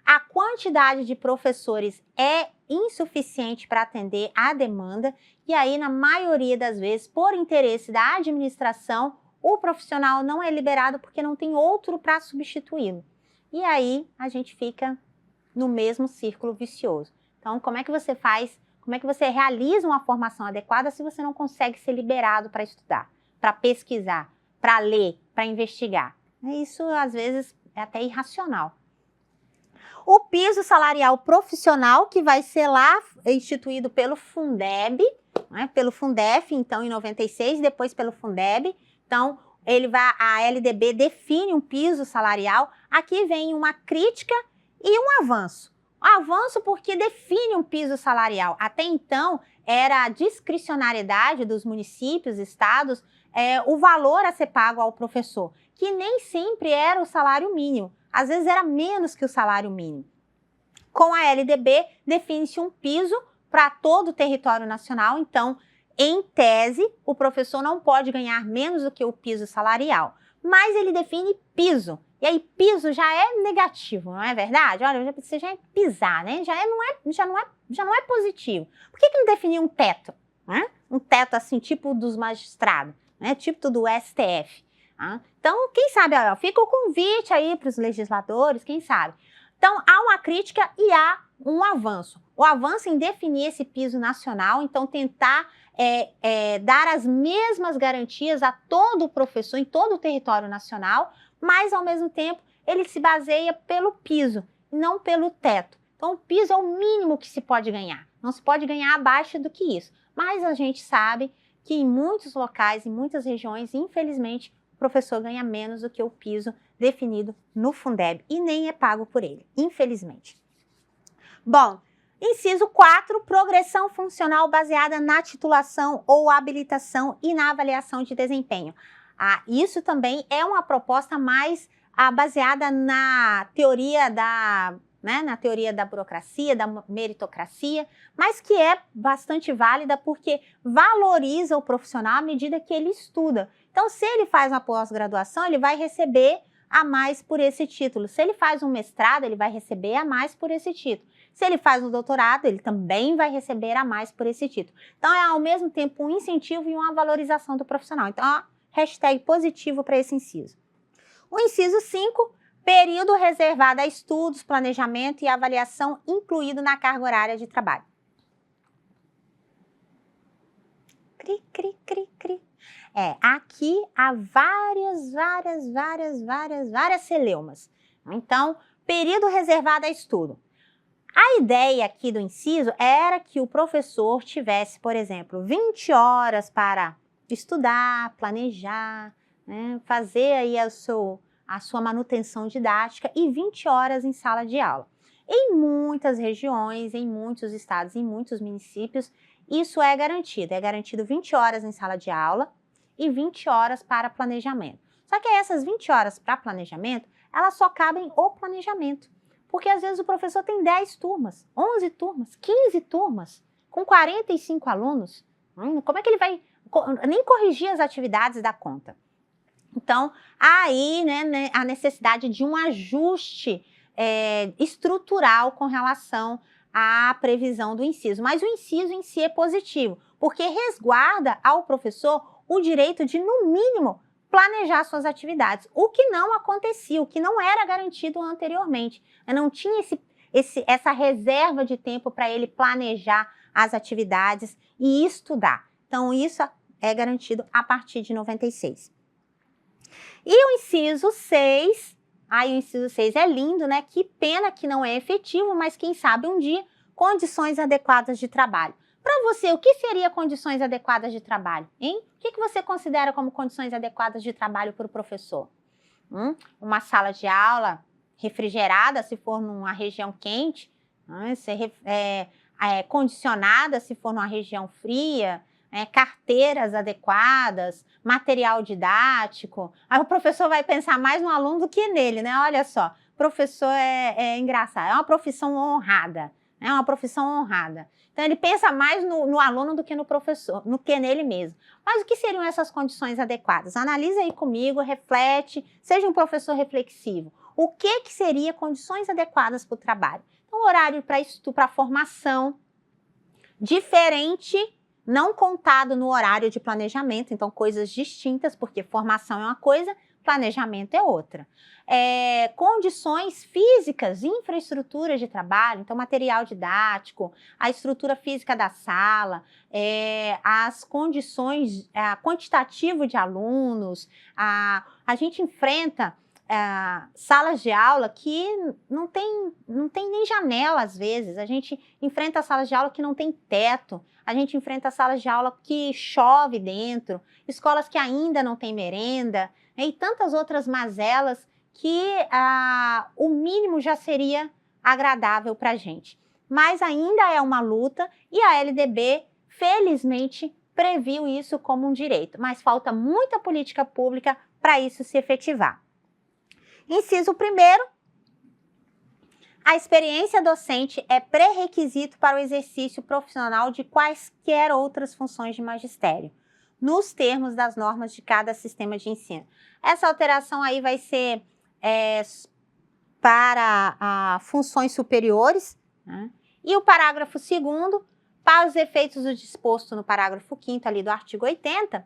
a quantidade de professores é insuficiente para atender à demanda, e aí, na maioria das vezes, por interesse da administração, o profissional não é liberado porque não tem outro para substituí-lo. E aí, a gente fica no mesmo círculo vicioso. Então, como é que você faz, como é que você realiza uma formação adequada se você não consegue ser liberado para estudar, para pesquisar, para ler, para investigar? Isso, às vezes, é até irracional. O piso salarial profissional, que vai ser lá instituído pelo Fundeb, né, pelo Fundef, então, em 96, depois pelo Fundeb. Então, a LDB define um piso salarial. Aqui vem uma crítica e um avanço. Avanço porque define um piso salarial. Até então, era a discricionariedade dos municípios, estados, o valor a ser pago ao professor, que nem sempre era o salário mínimo. Às vezes era menos que o salário mínimo. Com a LDB, define-se um piso para todo o território nacional. Então, em tese, o professor não pode ganhar menos do que o piso salarial. Mas ele define piso. E aí, piso já é negativo, não é verdade? Olha, você já é pisar, né? Já não é positivo. Por que não definir um teto? Né? Um teto assim, tipo dos magistrados, né? Tipo do STF. Tá? Então, quem sabe, fica o convite aí para os legisladores, quem sabe. Então, há uma crítica e há um avanço. O avanço em definir esse piso nacional, então tentar dar as mesmas garantias a todo o professor em todo o território nacional, mas, ao mesmo tempo, ele se baseia pelo piso, não pelo teto. Então, o piso é o mínimo que se pode ganhar. Não se pode ganhar abaixo do que isso. Mas a gente sabe que em muitos locais, em muitas regiões, infelizmente, o professor ganha menos do que o piso definido no Fundeb e nem é pago por ele, infelizmente. Bom, inciso 4, progressão funcional baseada na titulação ou habilitação e na avaliação de desempenho. Isso também é uma proposta mais baseada na teoria na teoria da burocracia, da meritocracia, mas que é bastante válida porque valoriza o profissional à medida que ele estuda. Então, se ele faz uma pós-graduação, ele vai receber a mais por esse título. Se ele faz um mestrado, ele vai receber a mais por esse título. Se ele faz um doutorado, ele também vai receber a mais por esse título. Então, é ao mesmo tempo um incentivo e uma valorização do profissional. Então, hashtag positivo para esse inciso. O inciso 5, período reservado a estudos, planejamento e avaliação incluído na carga horária de trabalho. Cri, cri, cri, cri. Aqui há várias celeumas. Então, período reservado a estudo. A ideia aqui do inciso era que o professor tivesse, por exemplo, 20 horas para estudar, planejar, né, fazer aí a sua manutenção didática e 20 horas em sala de aula. Em muitas regiões, em muitos estados, em muitos municípios, isso é garantido 20 horas em sala de aula e 20 horas para planejamento. Só que essas 20 horas para planejamento, elas só cabem o planejamento, porque às vezes o professor tem 10 turmas, 11 turmas, 15 turmas, com 45 alunos. Como é que ele vai nem corrigir as atividades da conta? Então, aí, né, a necessidade de um ajuste estrutural com relação à previsão do inciso. Mas o inciso em si é positivo, porque resguarda ao professor o direito de, no mínimo, planejar suas atividades, o que não acontecia, o que não era garantido anteriormente. Não tinha essa reserva de tempo para ele planejar as atividades e estudar. Então, isso é garantido a partir de 96. E o inciso 6, Aí o inciso 6 é lindo, né? Que pena que não é efetivo, mas quem sabe um dia, condições adequadas de trabalho. Para você, o que seria condições adequadas de trabalho, hein? O que você considera como condições adequadas de trabalho para o professor? Uma sala de aula refrigerada, se for numa região quente, condicionada, se for numa região fria, carteiras adequadas, material didático. Aí o professor vai pensar mais no aluno do que nele, né? Olha só, professor é engraçado, é uma profissão honrada, é uma profissão honrada. Então ele pensa mais no aluno do que no professor, no que nele mesmo. Mas o que seriam essas condições adequadas? Analisa aí comigo, reflete, seja um professor reflexivo. O que seria condições adequadas para o trabalho? Então, horário para formação, diferente, não contado no horário de planejamento, então coisas distintas, porque formação é uma coisa, planejamento é outra. Condições físicas, infraestrutura de trabalho, então material didático, a estrutura física da sala, as condições, quantitativo de alunos, a gente enfrenta salas de aula que não tem nem janela às vezes, a gente enfrenta salas de aula que não tem teto, a gente enfrenta salas de aula que chove dentro, escolas que ainda não tem merenda, e tantas outras mazelas que o mínimo já seria agradável para a gente. Mas ainda é uma luta e a LDB, felizmente, previu isso como um direito, mas falta muita política pública para isso se efetivar. Inciso 1º, a experiência docente é pré-requisito para o exercício profissional de quaisquer outras funções de magistério, nos termos das normas de cada sistema de ensino. Essa alteração aí vai ser para funções superiores, né? E o parágrafo 2º, para os efeitos do disposto no parágrafo 5º ali do artigo 80,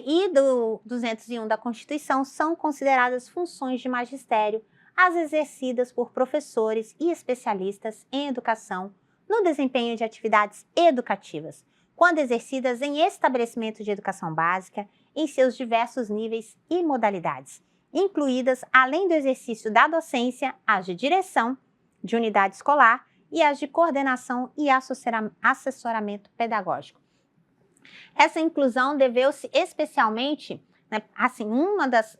e do 201 da Constituição, são consideradas funções de magistério as exercidas por professores e especialistas em educação no desempenho de atividades educativas, quando exercidas em estabelecimento de educação básica em seus diversos níveis e modalidades, incluídas, além do exercício da docência, as de direção de unidade escolar e as de coordenação e assessoramento pedagógico. Essa inclusão deveu-se especialmente, assim, uma das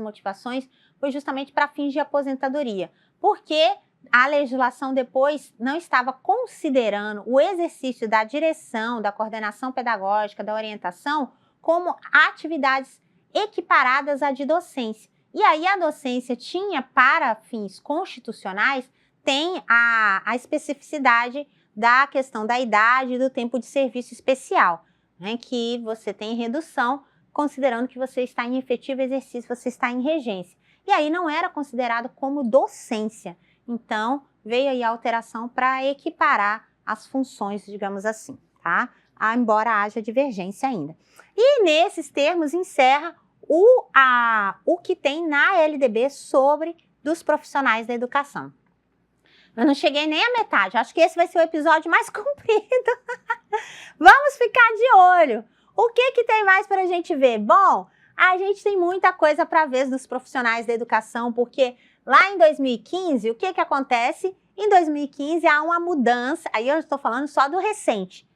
motivações foi justamente para fins de aposentadoria, porque a legislação depois não estava considerando o exercício da direção, da coordenação pedagógica, da orientação, como atividades equiparadas à de docência. E aí a docência tinha, para fins constitucionais, tem a especificidade da questão da idade e do tempo de serviço especial, né, que você tem redução, considerando que você está em efetivo exercício, você está em regência. E aí não era considerado como docência. Então, veio aí a alteração para equiparar as funções, digamos assim, tá? Embora haja divergência ainda. E nesses termos encerra o que tem na LDB sobre dos profissionais da educação. Eu não cheguei nem à metade, acho que esse vai ser o episódio mais comprido. Vamos ficar de olho. O que tem mais para a gente ver? Bom, a gente tem muita coisa para ver dos profissionais da educação, porque lá em 2015, o que acontece? Em 2015 há uma mudança, aí eu estou falando só do recente.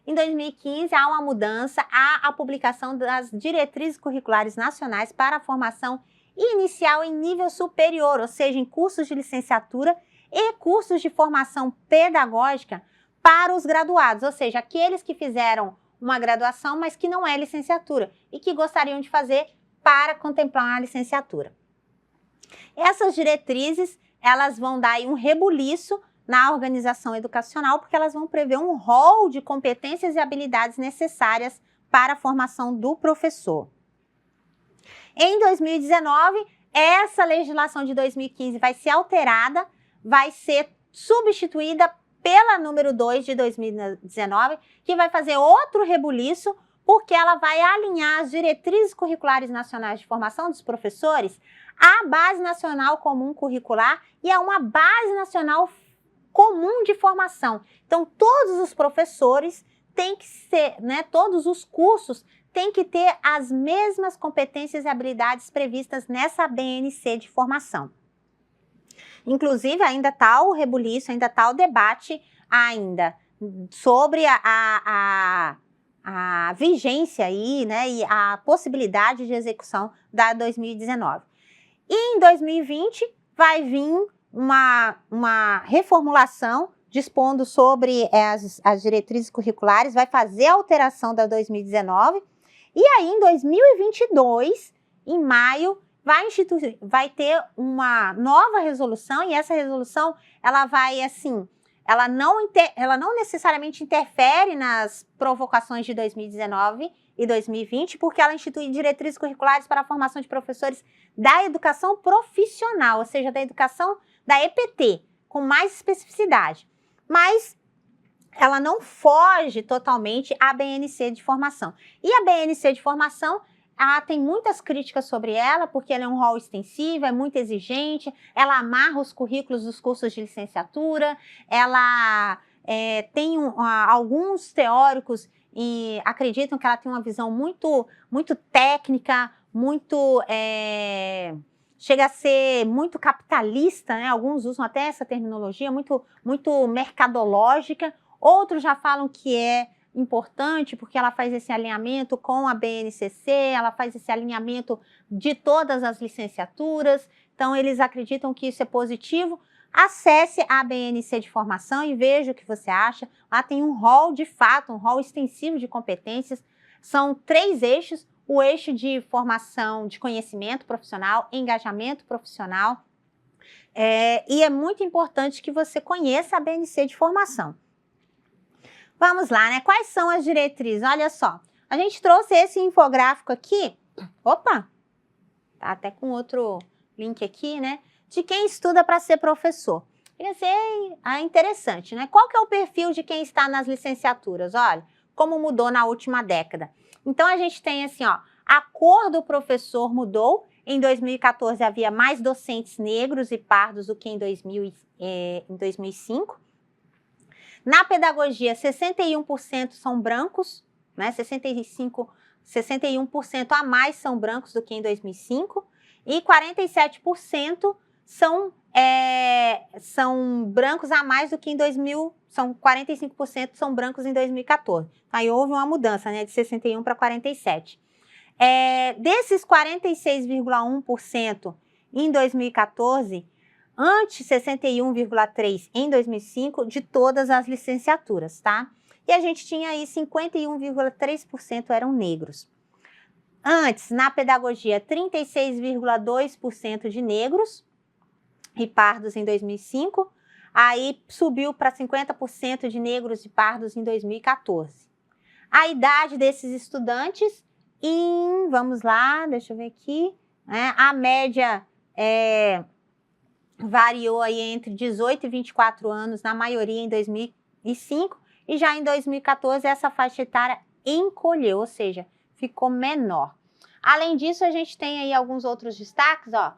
Em 2015 há uma mudança, há a publicação das diretrizes curriculares nacionais para a formação inicial em nível superior, ou seja, em cursos de licenciatura e cursos de formação pedagógica para os graduados, ou seja, aqueles que fizeram uma graduação, mas que não é licenciatura e que gostariam de fazer para contemplar a licenciatura. Essas diretrizes, elas vão dar aí um rebuliço na organização educacional, porque elas vão prever um rol de competências e habilidades necessárias para a formação do professor. Em 2019, essa legislação de 2015 vai ser alterada, vai ser substituída pela número 2 de 2019, que vai fazer outro rebuliço, porque ela vai alinhar as diretrizes curriculares nacionais de formação dos professores à Base Nacional Comum Curricular e a uma Base Nacional Comum de Formação. Então, todos os professores têm que ser, todos os cursos tem que ter as mesmas competências e habilidades previstas nessa BNC de formação. Inclusive, ainda está o rebuliço, ainda está o debate ainda sobre a vigência aí, né, e a possibilidade de execução da 2019. E em 2020 vai vir uma reformulação dispondo sobre as diretrizes curriculares, vai fazer a alteração da 2019, e aí em 2022, em maio, vai ter uma nova resolução, e essa resolução, ela vai, assim, ela não necessariamente interfere nas provocações de 2019 e 2020, porque ela institui diretrizes curriculares para a formação de professores da educação profissional, ou seja, da educação da EPT, com mais especificidade. Mas ela não foge totalmente à BNC de formação. E a BNC de formação, tem muitas críticas sobre ela, porque ela é um rol extensivo, é muito exigente, ela amarra os currículos dos cursos de licenciatura, ela tem alguns teóricos e acreditam que ela tem uma visão muito, muito técnica, muito chega a ser muito capitalista, né? Alguns usam até essa terminologia, muito, muito mercadológica. Outros já falam que é importante porque ela faz esse alinhamento com a BNCC, ela faz esse alinhamento de todas as licenciaturas, então eles acreditam que isso é positivo. Acesse a BNC de formação e veja o que você acha. Lá tem um rol de fato, um rol extensivo de competências, são 3 eixos: o eixo de formação de conhecimento profissional, engajamento profissional, e é muito importante que você conheça a BNC de formação. Vamos lá, né? Quais são as diretrizes? Olha só, a gente trouxe esse infográfico aqui, opa, tá até com outro link aqui, né? De quem estuda para ser professor. Quer dizer, interessante, né? Qual que é o perfil de quem está nas licenciaturas? Olha, como mudou na última década. Então, a gente tem assim, ó, a cor do professor mudou. Em 2014, havia mais docentes negros e pardos do que em 2005. Na pedagogia, 61% são brancos, né? 61% a mais são brancos do que em 2005. E 47% são brancos a mais do que em 2000, 45% são brancos em 2014. Aí houve uma mudança, né, de 61 para 47. Desses 46,1% em 2014, ante 61,3% em 2005, de todas as licenciaturas, tá? E a gente tinha aí 51,3% eram negros. Antes, na pedagogia, 36,2% de negros e pardos em 2005, aí subiu para 50% de negros e pardos em 2014. A idade desses estudantes, vamos lá, deixa eu ver aqui, né? A média variou aí entre 18 e 24 anos, na maioria em 2005, e já em 2014 essa faixa etária encolheu, ou seja, ficou menor. Além disso, a gente tem aí alguns outros destaques, ó.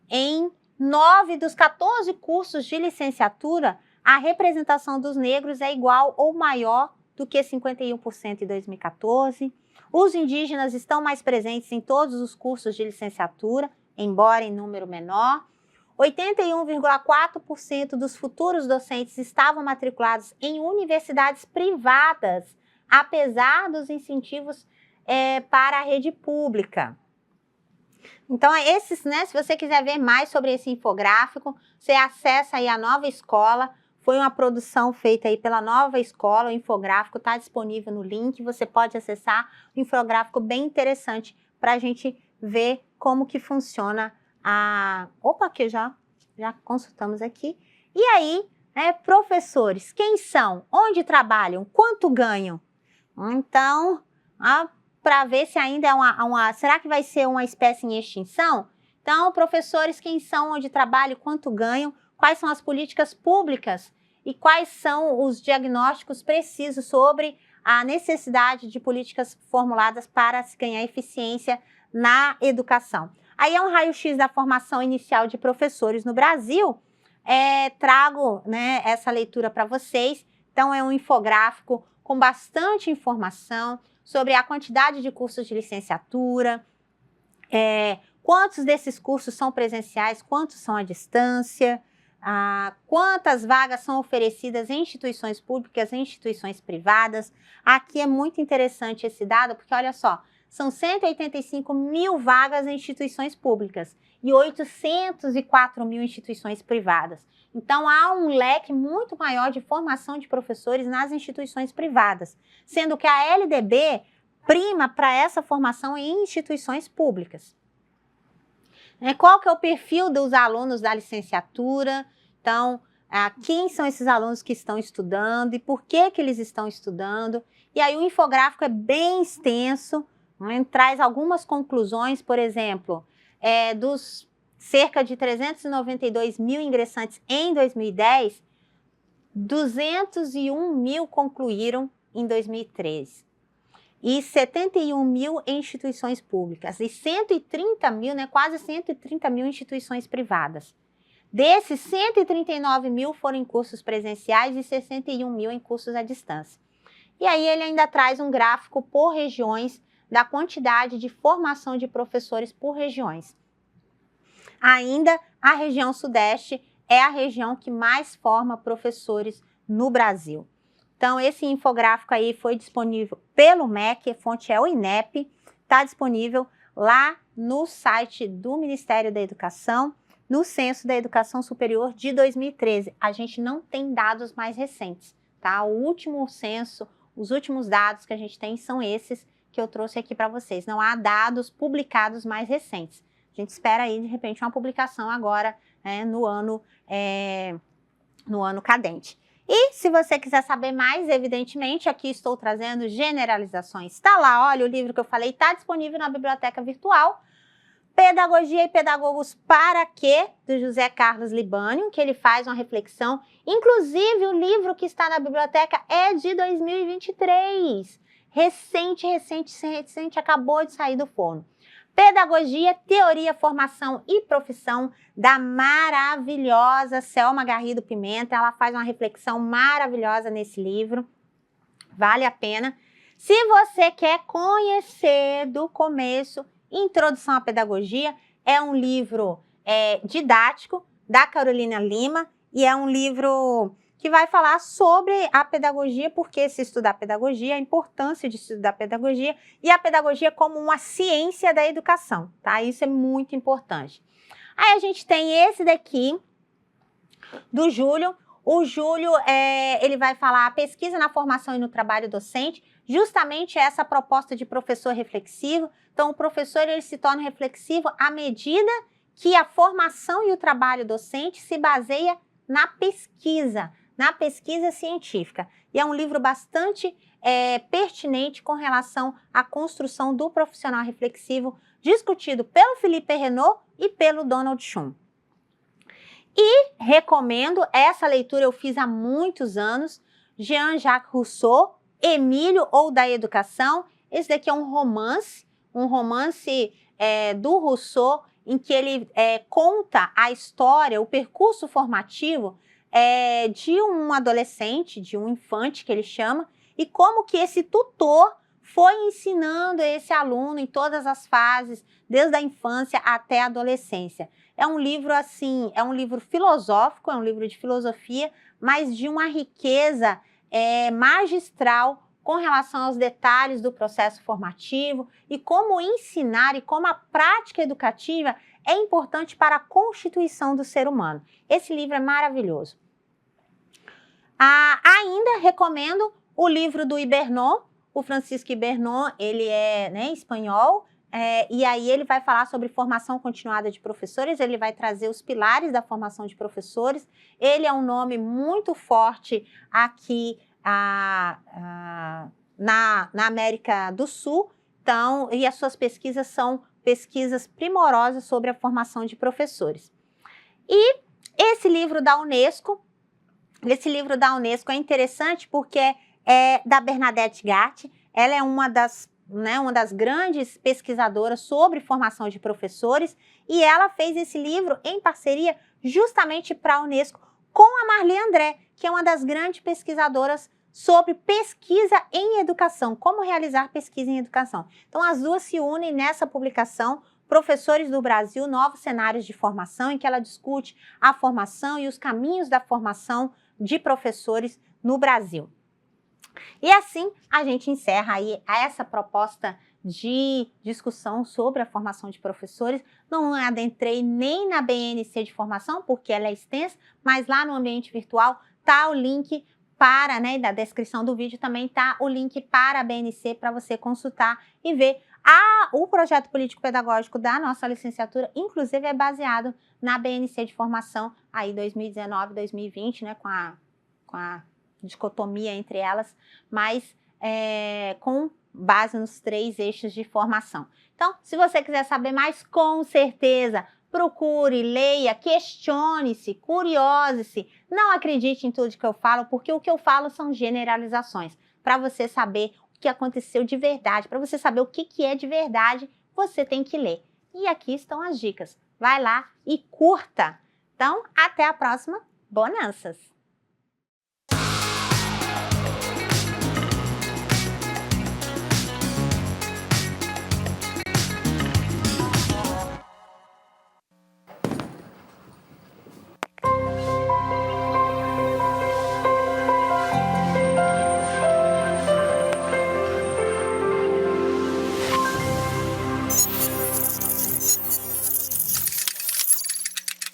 Em 9 dos 14 cursos de licenciatura, a representação dos negros é igual ou maior do que 51% em 2014. Os indígenas estão mais presentes em todos os cursos de licenciatura, embora em número menor. 81,4% dos futuros docentes estavam matriculados em universidades privadas, apesar dos incentivos para a rede pública. Então, esses, né, se você quiser ver mais sobre esse infográfico, você acessa aí a Nova Escola. Foi uma produção feita aí pela Nova Escola, o infográfico está disponível no link, você pode acessar, um infográfico bem interessante para a gente ver como que funciona que já consultamos aqui. E aí, né, professores, quem são? Onde trabalham? Quanto ganham? Então, para ver se ainda é será que vai ser uma espécie em extinção? Então, professores, quem são, onde trabalham, quanto ganham, quais são as políticas públicas e quais são os diagnósticos precisos sobre a necessidade de políticas formuladas para se ganhar eficiência na educação. Aí é um raio-x da formação inicial de professores no Brasil. Trago, né, essa leitura para vocês. Então, é um infográfico com bastante informação, sobre a quantidade de cursos de licenciatura, quantos desses cursos são presenciais, quantos são à distância, quantas vagas são oferecidas em instituições públicas, em instituições privadas. Aqui é muito interessante esse dado, porque olha só, são 185 mil vagas em instituições públicas e 804 mil instituições privadas. Então, há um leque muito maior de formação de professores nas instituições privadas, sendo que a LDB prima para essa formação em instituições públicas. Qual que é o perfil dos alunos da licenciatura? Então, quem são esses alunos que estão estudando e por que eles estão estudando? E aí o infográfico é bem extenso, traz algumas conclusões, por exemplo, dos cerca de 392 mil ingressantes em 2010, 201 mil concluíram em 2013. E 71 mil em instituições públicas, e 130 mil, quase 130 mil instituições privadas. Desses, 139 mil foram em cursos presenciais e 61 mil em cursos à distância. E aí ele ainda traz um gráfico por regiões da quantidade de formação de professores por regiões. Ainda a região Sudeste é a região que mais forma professores no Brasil. Então, esse infográfico aí foi disponível pelo MEC, a fonte é o INEP, está disponível lá no site do Ministério da Educação, no Censo da Educação Superior de 2013. A gente não tem dados mais recentes, tá? O último censo, os últimos dados que a gente tem são esses que eu trouxe aqui para vocês. Não há dados publicados mais recentes. A gente espera aí, de repente, uma publicação agora no ano cadente. E se você quiser saber mais, evidentemente, aqui estou trazendo generalizações. Está lá, olha, o livro que eu falei está disponível na biblioteca virtual. Pedagogia e Pedagogos para Quê? Do José Carlos Libânio, que ele faz uma reflexão. Inclusive, o livro que está na biblioteca é de 2023. Recente, acabou de sair do forno. Pedagogia, Teoria, Formação e Profissão, da maravilhosa Selma Garrido Pimenta. Ela faz uma reflexão maravilhosa nesse livro, vale a pena. Se você quer conhecer do começo, Introdução à Pedagogia, é um livro didático da Carolina Lima e é um livro que vai falar sobre a pedagogia, por que se estudar pedagogia, a importância de estudar pedagogia e a pedagogia como uma ciência da educação, tá? Isso é muito importante. Aí a gente tem esse daqui, do Júlio. O Júlio, ele vai falar a pesquisa na formação e no trabalho docente, justamente essa proposta de professor reflexivo. Então, o professor ele se torna reflexivo à medida que a formação e o trabalho docente se baseia na pesquisa científica. E é um livro bastante pertinente com relação à construção do profissional reflexivo, discutido pelo Felipe Renaud e pelo Donald Schum. E recomendo, essa leitura eu fiz há muitos anos, Jean-Jacques Rousseau, Emílio ou da Educação. Esse daqui é um romance do Rousseau, em que ele conta a história, o percurso formativo de um adolescente, de um infante que ele chama, e como que esse tutor foi ensinando esse aluno em todas as fases, desde a infância até a adolescência. É um livro assim, é um livro filosófico, é um livro de filosofia, mas de uma riqueza magistral com relação aos detalhes do processo formativo e como ensinar e como a prática educativa é importante para a constituição do ser humano. Esse livro é maravilhoso. Ainda recomendo o livro do Ibernon, o Francisco Ibernon, ele é espanhol, e aí ele vai falar sobre formação continuada de professores, ele vai trazer os pilares da formação de professores. Ele é um nome muito forte aqui na América do Sul, então, e as suas pesquisas são pesquisas primorosas sobre a formação de professores. E esse livro da Unesco é interessante porque é da Bernadette Gatti. Ela é uma das grandes pesquisadoras sobre formação de professores e ela fez esse livro em parceria justamente para a Unesco com a Marli André, que é uma das grandes pesquisadoras sobre pesquisa em educação, como realizar pesquisa em educação. Então, as duas se unem nessa publicação, Professores do Brasil, Novos Cenários de Formação, em que ela discute a formação e os caminhos da formação de professores no Brasil. E assim, a gente encerra aí essa proposta de discussão sobre a formação de professores. Não adentrei nem na BNC de formação, porque ela é extensa, mas lá no ambiente virtual tá o link para, né, da descrição do vídeo também tá o link para a BNC para você consultar e ver. O projeto político-pedagógico da nossa licenciatura, inclusive, é baseado na BNC de formação aí 2019-2020, né, com a dicotomia entre elas, mas com base nos 3 eixos de formação. Então, se você quiser saber mais, com certeza, procure, leia, questione-se, curiose-se. Não acredite em tudo que eu falo, porque o que eu falo são generalizações. Para você saber o que aconteceu de verdade, para você saber o que é de verdade, você tem que ler. E aqui estão as dicas. Vai lá e curta. Então, até a próxima. Bonanças!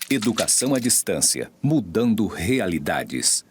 Educação à distância, mudando realidades.